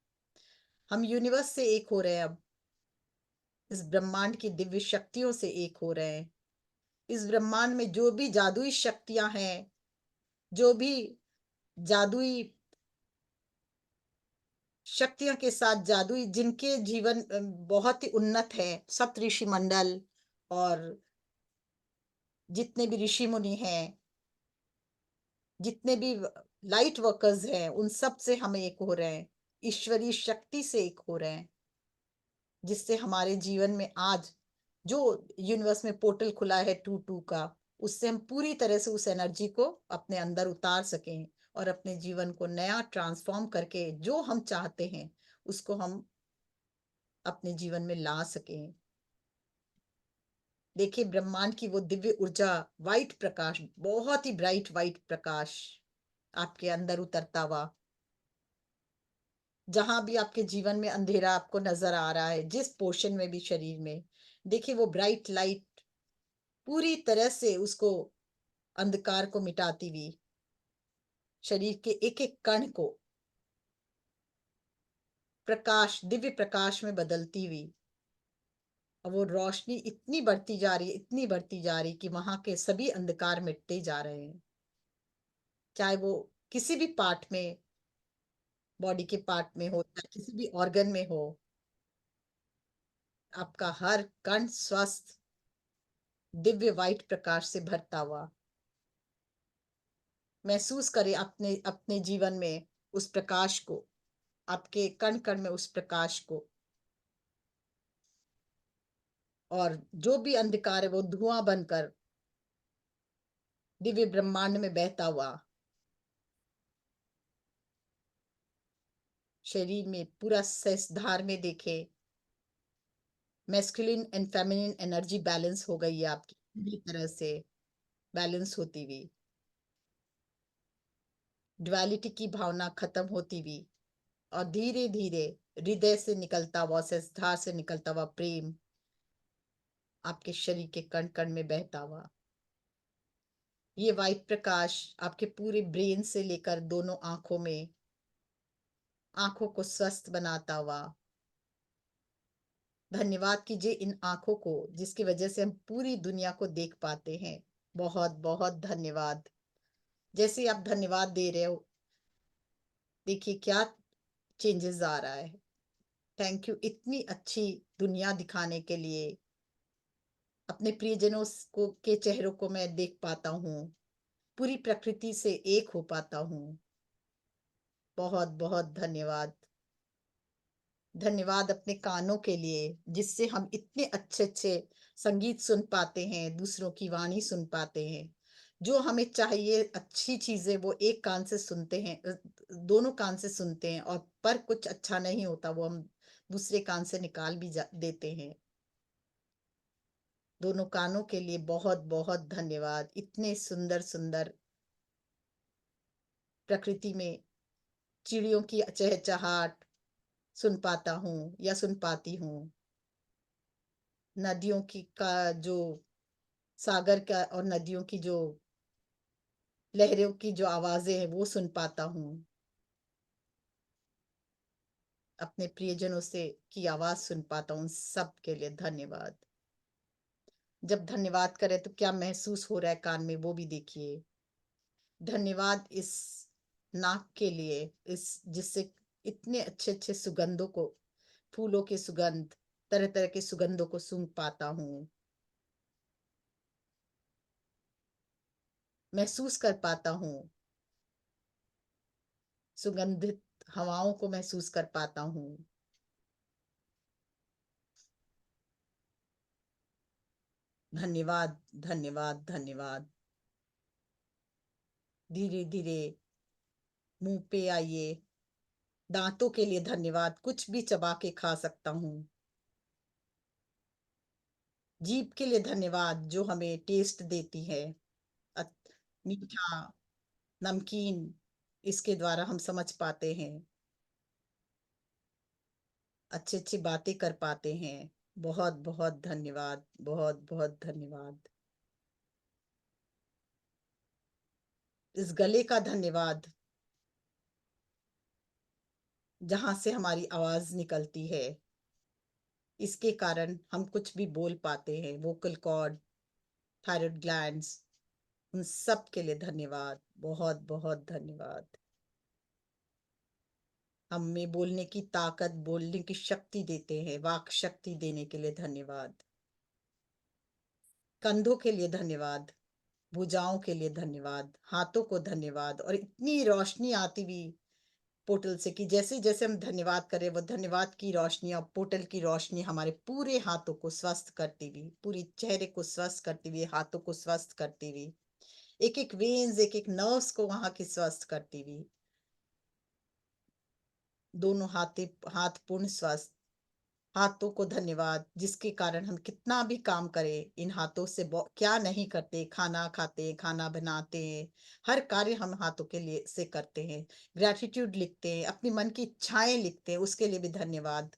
हम यूनिवर्स से एक हो रहे हैं। अब इस ब्रह्मांड की दिव्य शक्तियों से एक हो रहे हैं। इस ब्रह्मांड में जो भी जादुई शक्तियां हैं, जो भी जादुई शक्तियों के साथ जादुई, जिनके जीवन बहुत ही उन्नत है, सप्तऋषि मंडल और जितने भी ऋषि मुनि हैं, जितने भी लाइट वर्कर्स हैं, उन सब से हम एक हो रहे हैं, ईश्वरीय शक्ति से एक हो रहे हैं, जिससे हमारे जीवन में आज जो यूनिवर्स में पोर्टल खुला है 2-2 का, उससे हम पूरी तरह से उस एनर्जी को अपने अंदर उतार सकें, और अपने जीवन को नया ट्रांसफॉर्म करके जो हम चाहते हैं उसको हम अपने जीवन में ला सकें। देखिए ब्रह्मांड की वो दिव्य ऊर्जा, वाइट प्रकाश, बहुत ही ब्राइट वाइट प्रकाश आपके अंदर उतरता हुआ। जहां भी आपके जीवन में अंधेरा आपको नजर आ रहा है, जिस पोर्शन में भी शरीर में, देखिए वो ब्राइट लाइट पूरी तरह से उसको, अंधकार को मिटाती हुई, शरीर के एक एक कण को प्रकाश, दिव्य प्रकाश में बदलती हुई। और वो रोशनी इतनी बढ़ती जा रही है, इतनी बढ़ती जा रही, कि वहां के सभी अंधकार मिटते जा रहे हैं, चाहे वो किसी भी पार्ट में, बॉडी के पार्ट में हो, चाहे किसी भी ऑर्गन में हो। आपका हर कण स्वस्थ दिव्य व्हाइट प्रकाश से भरता हुआ। महसूस करें अपने अपने जीवन में उस प्रकाश को, आपके कण कण में उस प्रकाश को, और जो भी अंधकार है वो धुआं बनकर दिव्य ब्रह्मांड में बहता हुआ शरीर में पूरा सहस्त्रधार में देखे। Masculine and feminine energy balance हो गई है आपकी, पूरी तरह से बैलेंस होती हुई, ड्युअलिटी की भावना खत्म होती हुई, और धीरे धीरे हृदय से निकलता हुआ, सहस्त्रधार से निकलता हुआ प्रेम आपके शरीर के कण कण में बहता हुआ। ये व्हाइट प्रकाश आपके पूरे ब्रेन से लेकर दोनों आंखों में, आंखों को स्वस्थ बनाता हुआ। धन्यवाद कीजिए इन आंखों को जिसकी वजह से हम पूरी दुनिया को देख पाते हैं। बहुत बहुत धन्यवाद। जैसे आप धन्यवाद दे रहे हो, देखिए क्या चेंजेस आ रहा है। थैंक यू, इतनी अच्छी दुनिया दिखाने के लिए। अपने प्रियजनों को के चेहरों को मैं देख पाता हूँ, पूरी प्रकृति से एक हो पाता हूँ। बहुत बहुत धन्यवाद। धन्यवाद अपने कानों के लिए जिससे हम इतने अच्छे अच्छे संगीत सुन पाते हैं, दूसरों की वाणी सुन पाते हैं। जो हमें चाहिए अच्छी चीजें वो एक कान से सुनते हैं, दोनों कान से सुनते हैं, और पर कुछ अच्छा नहीं होता वो हम दूसरे कान से निकाल भी देते हैं। दोनों कानों के लिए बहुत बहुत धन्यवाद। इतने सुंदर सुंदर प्रकृति में चिड़ियों की चहचहाट सुन पाता हूँ या सुन पाती हूँ। नदियों की का जो सागर का और नदियों की जो लहरों की जो आवाजें हैं वो सुन पाता हूँ। अपने प्रियजनों से की आवाज सुन पाता हूँ। सब के लिए धन्यवाद। जब धन्यवाद करें तो क्या महसूस हो रहा है कान में वो भी देखिए। धन्यवाद इस नाक के लिए, इस जिससे इतने अच्छे अच्छे सुगंधों को, फूलों के सुगंध, तरह तरह के सुगंधों को सूंघ पाता हूँ, महसूस कर पाता हूँ। सुगंधित हवाओं को महसूस कर पाता हूँ। धन्यवाद धन्यवाद धन्यवाद। धीरे धीरे मुंह पे आइए। दांतों के लिए धन्यवाद, कुछ भी चबा के खा सकता हूँ। जीभ के लिए धन्यवाद जो हमें टेस्ट देती है, मीठा, नमकीन, इसके द्वारा हम समझ पाते हैं, अच्छी अच्छी बातें कर पाते हैं। बहुत बहुत धन्यवाद, बहुत बहुत धन्यवाद। इस गले का धन्यवाद जहां से हमारी आवाज निकलती है, इसके कारण हम कुछ भी बोल पाते हैं। वोकल कॉर्ड, थायराइड ग्लैंड्स, उन सब के लिए धन्यवाद, बहुत बहुत धन्यवाद। हमें बोलने की ताकत, बोलने की शक्ति देते हैं, वाक शक्ति देने के लिए धन्यवाद। कंधों के लिए धन्यवाद, भुजाओं के लिए धन्यवाद, हाथों को धन्यवाद। और इतनी रोशनी आती हुई पोर्टल से कि जैसे जैसे हम धन्यवाद करें वो धन्यवाद की रोशनी और पोर्टल की रोशनी हमारे पूरे हाथों को स्वस्थ करती हुई, पूरी चेहरे को स्वस्थ करती हुई, हाथों को स्वस्थ करती हुई, एक एक वेन्स, एक एक नर्व्स को वहां की स्वस्थ करती हुई, दोनों हाथ पूर्ण स्वस्थ। हाथों को धन्यवाद जिसके कारण हम कितना भी काम करें इन हाथों से क्या नहीं करते, खाना खाते, खाना बनाते हैं, हर कार्य हम हाथों के लिए से करते हैं। ग्रैटिट्यूड लिखते हैं, अपनी मन की इच्छाएं लिखते हैं, उसके लिए भी धन्यवाद।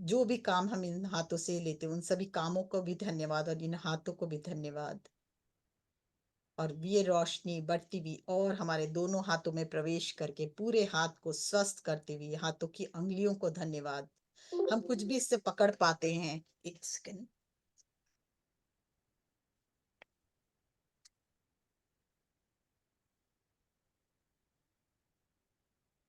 जो भी काम हम इन हाथों से लेते हैं उन सभी कामों को भी धन्यवाद, और इन हाथों को भी धन्यवाद। और ये रोशनी बढ़ती हुई और हमारे दोनों हाथों में प्रवेश करके पूरे हाथ को स्वस्थ करती हुई, हाथों की अंगुलियों को धन्यवाद। हम कुछ भी इससे पकड़ पाते हैं। एक सेकंड,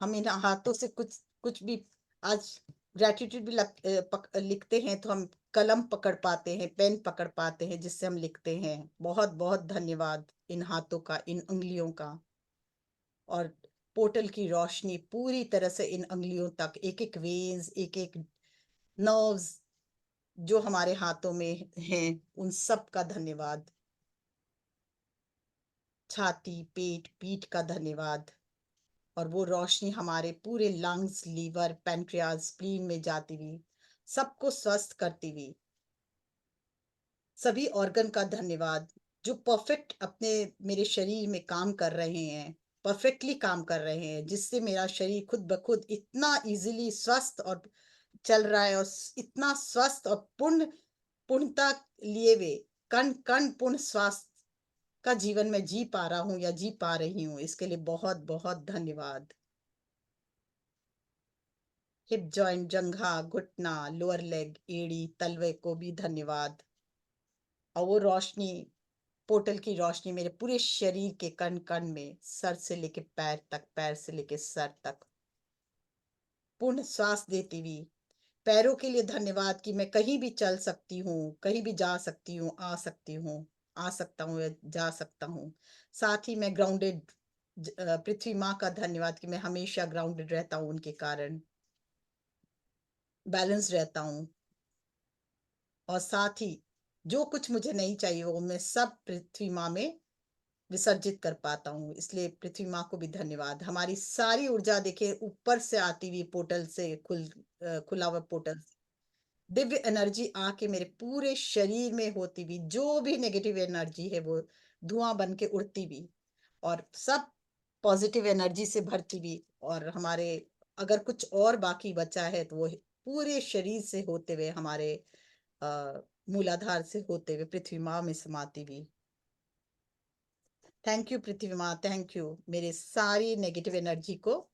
हम इन हाथों से कुछ कुछ भी आज ग्रेटिट्यूड भी लिखते हैं तो हम कलम पकड़ पाते हैं, पेन पकड़ पाते हैं, जिससे हम लिखते हैं। बहुत बहुत धन्यवाद इन हाथों का, इन उंगलियों का। और पोर्टल की रोशनी पूरी तरह से इन उंगलियों तक, एक एक वेन्स, एक एक नर्व्स जो हमारे हाथों में हैं, उन सब का धन्यवाद। छाती, पेट, पीठ का धन्यवाद। और वो रोशनी हमारे पूरे लंग्स, लीवर, पैंक्रियाज, स्प्लीन में जाती हुई सबको स्वस्थ करती हुई, सभी ऑर्गन का धन्यवाद जो परफेक्ट अपने मेरे शरीर में काम कर रहे हैं, परफेक्टली काम कर रहे हैं, जिससे मेरा शरीर खुद ब खुद इतना इजीली स्वस्थ और चल रहा है, और इतना स्वस्थ और पूर्णता लिए हुए, कण कण पूर्ण स्वास्थ्य का जीवन में जी पा रहा हूं या जी पा रही हूँ। इसके लिए बहुत बहुत धन्यवाद। हिप जॉइंट, जंघा, घुटना, लोअर लेग, एड़ी, तलवे को भी धन्यवाद। और वो रोशनी, पोर्टल की रोशनी मेरे पूरे शरीर के कण कण में, सर से लेके पैर तक, पैर से लेके सर तक पूर्ण श्वास देती हुई। पैरों के लिए धन्यवाद कि मैं कहीं भी चल सकती हूँ, कहीं भी जा सकती हूँ, आ सकती हूँ, आ सकता हूँ या जा सकता हूँ। साथ ही मैं ग्राउंडेड, पृथ्वी माँ का धन्यवाद कि मैं हमेशा ग्राउंडेड रहता हूँ, उनके कारण बैलेंस रहता हूँ। और साथ ही जो कुछ मुझे नहीं चाहिए वो मैं सब पृथ्वी माँ में विसर्जित कर पाता हूँ। इसलिए पृथ्वी माँ को भी धन्यवाद। हमारी सारी ऊर्जा देखिए ऊपर से आती हुई पोर्टल से, खुला हुआ पोर्टल से दिव्य एनर्जी आके मेरे पूरे शरीर में होती हुई, जो भी नेगेटिव एनर्जी है वो धुआं बन के उड़ती हुई, और सब पॉजिटिव एनर्जी से भरती हुई। और हमारे अगर कुछ और बाकी बचा है तो वो पूरे शरीर से होते हुए, हमारे मूलाधार से होते हुए पृथ्वी माँ में समाती हुई। थैंक यू पृथ्वी माँ, थैंक यू मेरे सारी नेगेटिव एनर्जी को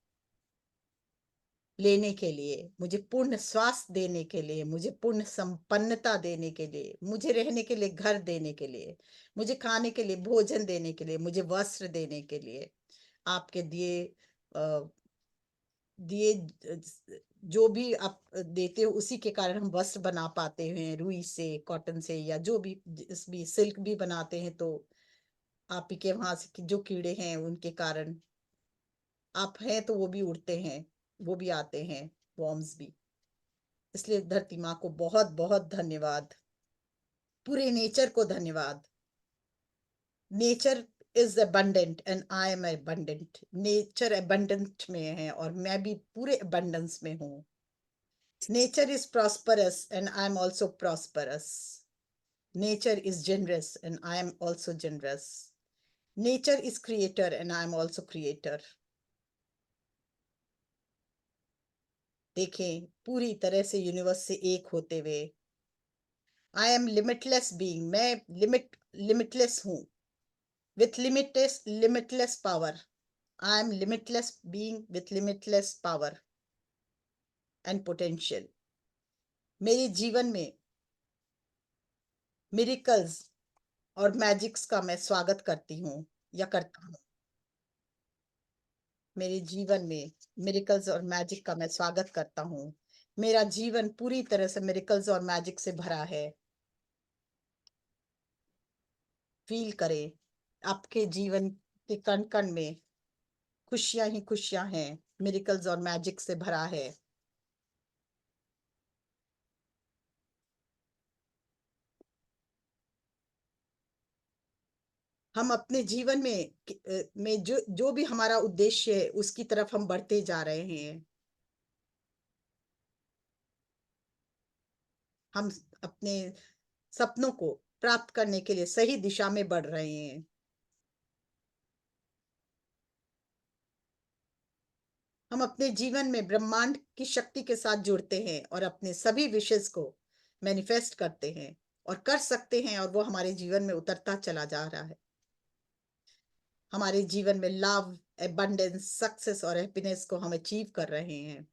लेने के लिए, मुझे पूर्ण स्वास्थ्य देने के लिए, मुझे पूर्ण संपन्नता देने के लिए, मुझे रहने के लिए घर देने के लिए, मुझे खाने के लिए भोजन देने के लिए, मुझे वस्त्र देने के लिए। आपके दिए जो भी आप देते हो उसी के कारण हम वस्त्र बना पाते हैं, रुई से, कॉटन से, या जो भी जिस भी सिल्क भी बनाते हैं, तो आप ही के वहां से जो कीड़े हैं उनके कारण आप हैं तो वो भी उड़ते हैं, वो भी आते हैं, वॉर्म्स भी। इसलिए धरती माँ को बहुत बहुत धन्यवाद। पूरे नेचर को धन्यवाद। Nature is abundant and I am abundant. Nature abundant में है और मैं भी पूरे अबंडेंस में हूँ। Nature is prosperous and I am also prosperous. Nature is generous and I am also generous. Nature is creator and I am also creator. देखें पूरी तरह से यूनिवर्स से एक होते हुए, आई एम लिमिटलेस बीइंग, मैं लिमिटलेस हूँ, with limitless power. I am limitless being with limitless power and potential. मेरे जीवन में मिरेकल्स और मैजिक्स का मैं स्वागत करती हूँ या करता हूँ। मेरे जीवन में मिरेकल्स और मैजिक का मैं स्वागत करता हूँ। मेरा जीवन पूरी तरह से मिरेकल्स और मैजिक से भरा है। फील करें आपके जीवन के कण कण में खुशियां ही खुशियां हैं, मिरेकल्स और मैजिक से भरा है। हम अपने जीवन में जो भी हमारा उद्देश्य है उसकी तरफ हम बढ़ते जा रहे हैं। हम अपने सपनों को प्राप्त करने के लिए सही दिशा में बढ़ रहे हैं। हम अपने जीवन में ब्रह्मांड की शक्ति के साथ जुड़ते हैं और अपने सभी विशेष को मैनिफेस्ट करते हैं और कर सकते हैं, और वो हमारे जीवन में उतरता चला जा रहा है। हमारे जीवन में लव, एबंडेंस, सक्सेस और हैप्पीनेस को हम अचीव कर रहे हैं।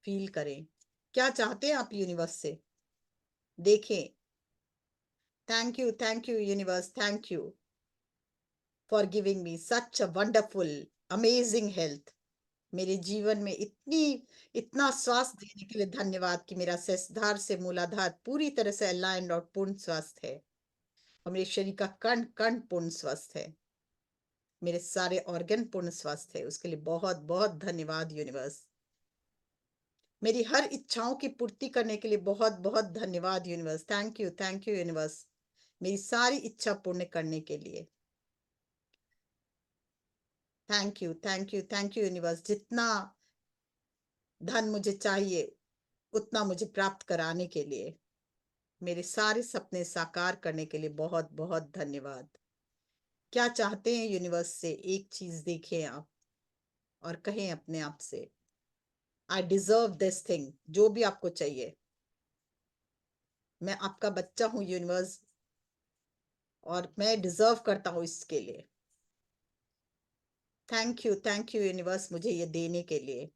फील करें क्या चाहते हैं आप यूनिवर्स से, देखें। Thank you universe, thank you for giving me such a wonderful amazing health. मेरे जीवन में इतना स्वास्थ्य देने के लिए धन्यवाद कि मेरा सहस्त्रार से मूलाधार पूरी तरह से अलाइंड और पूर्ण स्वस्थ है, और मेरे शरीर का कण कण पूर्ण स्वस्थ है, मेरे सारे ऑर्गन पूर्ण स्वस्थ है। उसके लिए बहुत बहुत धन्यवाद यूनिवर्स। मेरी हर इच्छाओं की पूर्ति करने के लिए बहुत बहुत धन्यवाद यूनिवर्स। थैंक यू यूनिवर्स, मेरी सारी इच्छा पूर्ण करने के लिए। Thank you universe. जितना धन मुझे चाहिए उतना मुझे प्राप्त कराने के लिए, मेरे सारे सपने साकार करने के लिए बहुत बहुत धन्यवाद। क्या चाहते हैं यूनिवर्स से? एक चीज देखें आप और कहें अपने आप से, आई डिजर्व दिस थिंग। जो भी आपको चाहिए, मैं आपका बच्चा हूं यूनिवर्स, और मैं डिजर्व करता हूं इसके लिए। थैंक यू यूनिवर्स, मुझे ये देने के लिए।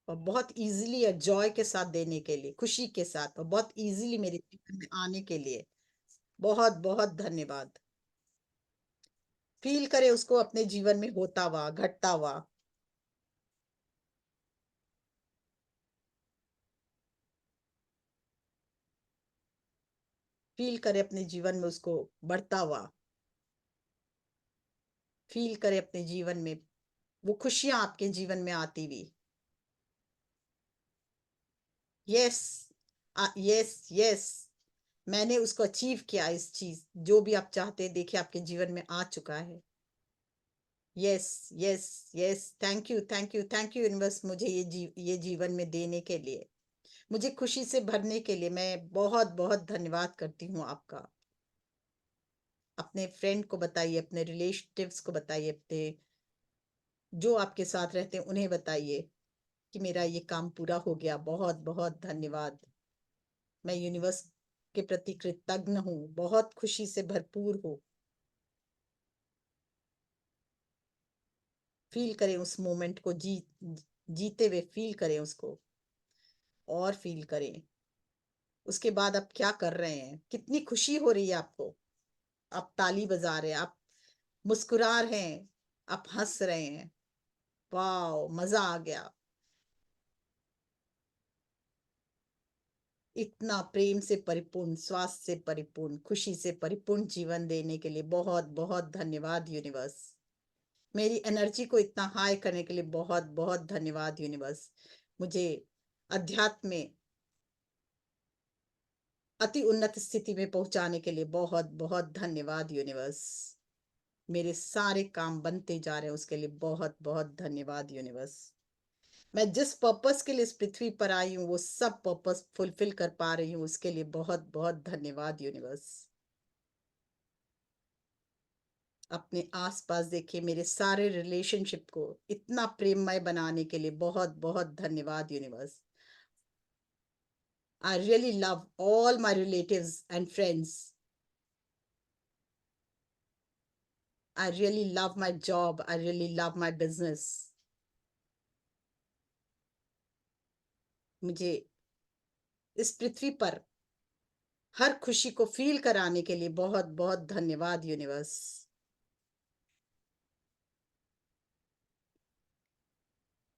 और बहुत इजीली और जॉय के साथ देने के लिए, खुशी के साथ, और बहुत इजीली मेरे जीवन में आने के लिए बहुत बहुत धन्यवाद। फील करें उसको अपने जीवन में होता हुआ, घटता हुआ। फील करें अपने जीवन में उसको बढ़ता हुआ। फील करें अपने जीवन में वो खुशियां आपके जीवन में आती हुई। यस यस यस, मैंने उसको अचीव किया। इस चीज जो भी आप चाहते हैं, देखिए आपके जीवन में आ चुका है। Yes yes yes, thank you universe, मुझे ये जीवन में देने के लिए, मुझे खुशी से भरने के लिए। मैं बहुत बहुत धन्यवाद करती हूँ आपका। अपने फ्रेंड को बताइए, अपने रिलेटिव्स को बताइए, अपने जो आपके साथ रहते हैं उन्हें बताइए कि मेरा ये काम पूरा हो गया। बहुत बहुत धन्यवाद। मैं यूनिवर्स के प्रति कृतज्ञ हूँ, बहुत खुशी से भरपूर हूँ। फील करें उस मोमेंट को, जीते हुए फील करें उसको, और फील करें उसके बाद आप क्या कर रहे हैं, कितनी खुशी हो रही है आपको। आप ताली बजा रहे हैं, आप मुस्कुरा रहे हैं, आप हंस रहे हैं। वाह, मजा आ गया। इतना प्रेम से परिपूर्ण, स्वास्थ्य से परिपूर्ण, खुशी से परिपूर्ण जीवन देने के लिए बहुत बहुत धन्यवाद यूनिवर्स। मेरी एनर्जी को इतना हाई करने के लिए बहुत बहुत धन्यवाद यूनिवर्स। मुझे अध्यात्म में अति उन्नत स्थिति में पहुंचाने के लिए बहुत बहुत धन्यवाद यूनिवर्स। मेरे सारे काम बनते जा रहे हैं, उसके लिए बहुत बहुत धन्यवाद यूनिवर्स। मैं जिस पर्पस के लिए इस पृथ्वी पर आई हूँ वो सब पर्पस फुलफिल कर पा रही हूँ, उसके लिए बहुत बहुत धन्यवाद यूनिवर्स। अपने आसपास देखिए, मेरे सारे रिलेशनशिप को इतना प्रेममय बनाने के लिए बहुत बहुत धन्यवाद universe. I really love all my relatives and friends. I really love my job. I really love my business. मुझे इस पृथ्वी पर हर खुशी को फील कराने के लिए बहुत बहुत धन्यवाद यूनिवर्स।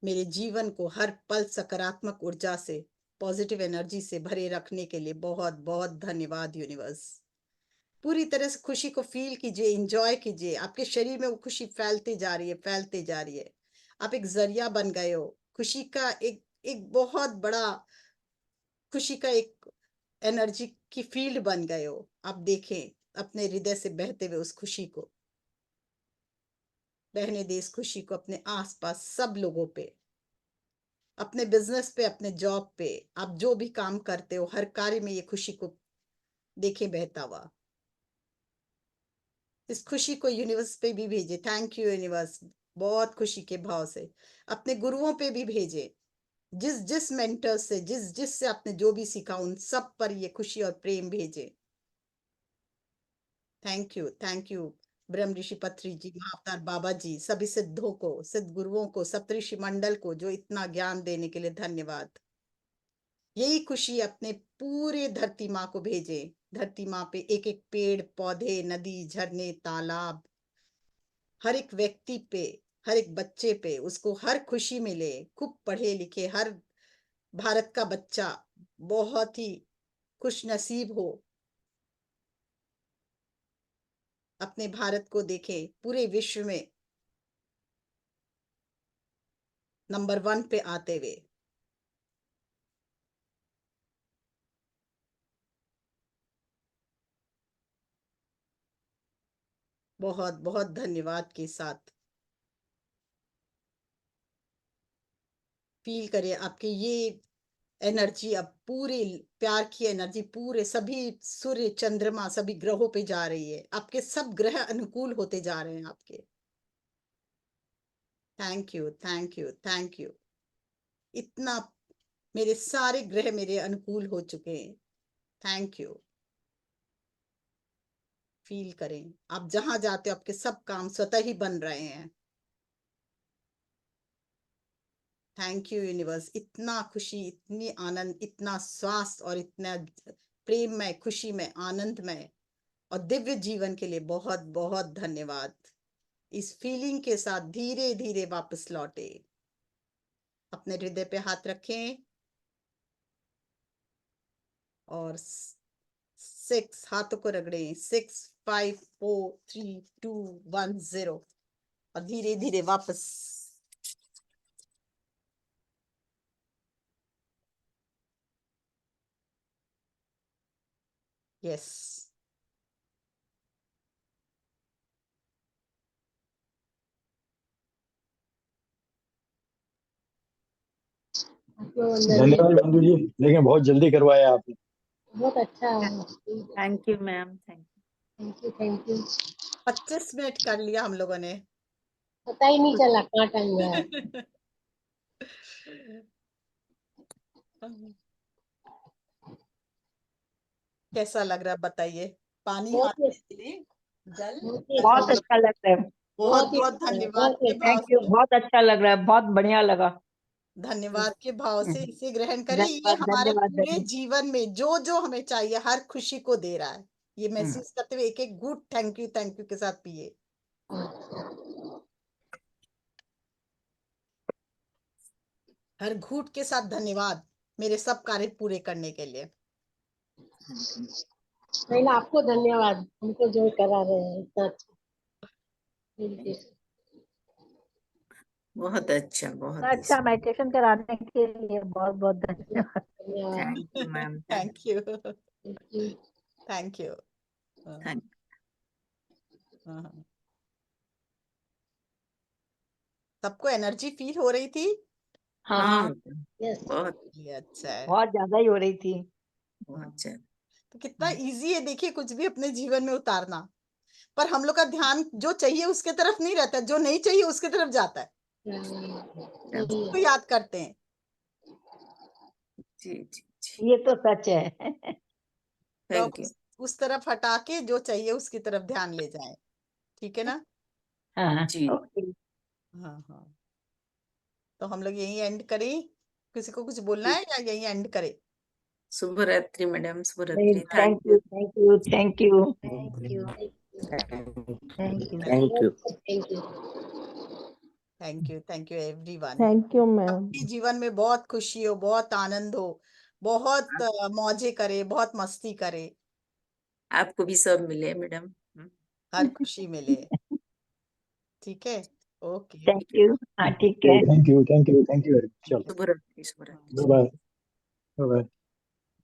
मेरे जीवन को हर पल सकारात्मक ऊर्जा से, पॉजिटिव एनर्जी से भरे रखने के लिए बहुत बहुत धन्यवाद यूनिवर्स। पूरी तरह से खुशी को फील कीजिए, एंजॉय कीजिए। आपके शरीर में वो खुशी फैलती जा रही है, फैलती जा रही है। आप एक जरिया बन गए हो खुशी का, एक बहुत बड़ा खुशी का एक एनर्जी की फील्ड बन गए हो। आप देखें अपने हृदय से बहते हुए उस खुशी को, बहने दे इस खुशी को अपने आसपास सब लोगों पे, अपने बिजनेस पे, अपने जॉब पे, आप जो भी काम करते हो हर कार्य में ये खुशी को देखें बहता हुआ। इस खुशी को यूनिवर्स पे भी भेजे। थैंक यू यूनिवर्स, बहुत खुशी के भाव से अपने गुरुओं पे भी भेजे। जिस जिस मेंटर से, जिस जिस से आपने जो भी सीखा, उन सब पर ये खुशी और प्रेम भेजे। थैंक यू ब्रह्म ऋषि पत्री जी, महाअवतार बाबा जी, सभी सिद्धों को, सिद्ध गुरुओं को, सप्तऋषि मंडल को, जो इतना ज्ञान देने के लिए धन्यवाद। यही खुशी अपने पूरे धरती माँ को भेजे, धरती माँ पे एक एक पेड़ पौधे, नदी, झरने, तालाब, हर एक व्यक्ति पे, हर एक बच्चे पे उसको हर खुशी मिले, खूब पढ़े लिखे हर भारत का बच्चा बहुत ही खुश नसीब हो, अपने भारत को देखे पूरे विश्व में नंबर 1 पे आते हुए। बहुत बहुत धन्यवाद के साथ फील करें आपके ये एनर्जी, अब पूरे प्यार की एनर्जी पूरे सभी सूर्य चंद्रमा सभी ग्रहों पे जा रही है, आपके सब ग्रह अनुकूल होते जा रहे हैं आपके। Thank you, thank you, thank you. इतना मेरे सारे ग्रह मेरे अनुकूल हो चुके हैं। Thank you. फील करें आप जहां जाते हो आपके सब काम स्वतः ही बन रहे हैं। थैंक यू यूनिवर्स, इतना खुशी, इतनी आनंद, इतना स्वास्थ्य और इतना प्रेम में, खुशी में, आनंद में और दिव्य जीवन के लिए बहुत बहुत धन्यवाद। इस फीलिंग के साथ धीरे धीरे वापस लौटे, अपने हृदय पे हाथ रखें और 6 हाथों को रगड़ें। 6 5 4 3 2 1 0 और धीरे धीरे वापस। यस, धन्यवाद बंधु जी, लेकिन बहुत जल्दी करवाया आपने। बहुत अच्छा है। Thank you ma'am, thank thank you, thank you. 25 minute कर लिया हम लोगों ने। पता ही नहीं चला कहाँ टाइम गया। कैसा लग रहा है बताइए? पानी बहुत हाथ में ले, जल। बहुत अच्छा लग रहा है। बहुत बहुत धन्यवाद के भाव थैंक यू, से, बहुत अच्छा लग रहा है, बहुत बढ़िया लगा। धन्यवाद के भाव से इसे ग्रहण करें। ये धन्यवाद हमारे धन्यवाद पूरे धन्यवाद। जीवन में जो जो हमें चाहिए हर खुशी को दे रहा है। ये महसूस करते हुए एक एक गुड थैंक यू के साथ पिए। हर घूंट के साथ धन्यवाद मेरे सब कार्य पूरे करने के लिए। पहले आपको धन्यवाद, हमको जो करा रहे हैं इतना अच्छा। Thank you. बहुत अच्छा, बहुत इतना अच्छा मेडिटेशन कराने के लिए बहुत बहुत धन्यवाद। धन्यवाद। Thank you ma'am, thank you, Thank you. Thank you. Thank सबको एनर्जी फील हो रही थी? हाँ हाँ Yes. बहुत ये अच्छा है। बहुत ज्यादा ही हो रही थी। बहुत अच्छा। तो कितना इजी है देखिए कुछ भी अपने जीवन में उतारना, पर हम लोग का ध्यान जो चाहिए उसके तरफ नहीं रहता, जो नहीं चाहिए उसके तरफ जाता है। सही तो है। याद करते हैं। जी जी जी, ये तो सच है। तो अब थैंक यू। उस तरफ हटा के जो चाहिए उसकी तरफ ध्यान ले जाएं। ठीक है ना? हाँ जी, ओके। हाँ हाँ, तो हम लोग यही एंड करें? किसी को कुछ बोलना है या यही एंड करें? शुभ रात्रि मैडम, शुभ रात्रि। Thank thank you you, thank you thank you Thank you. Thank you. Thank you. Thank you. Thank you everyone. Thank you ma'am. आपके जीवन में बहुत खुशी हो, बहुत आनंद हो, बहुत मौजे करे, बहुत मस्ती करे, आपको भी सब मिले मैडम। हर खुशी मिले। ठीक है, ओके, थैंक यू। हाँ ठीक है। Thank you, thank you, thank you. चलो, शुभ रात्रि, शुभ रात्रि। Bye bye.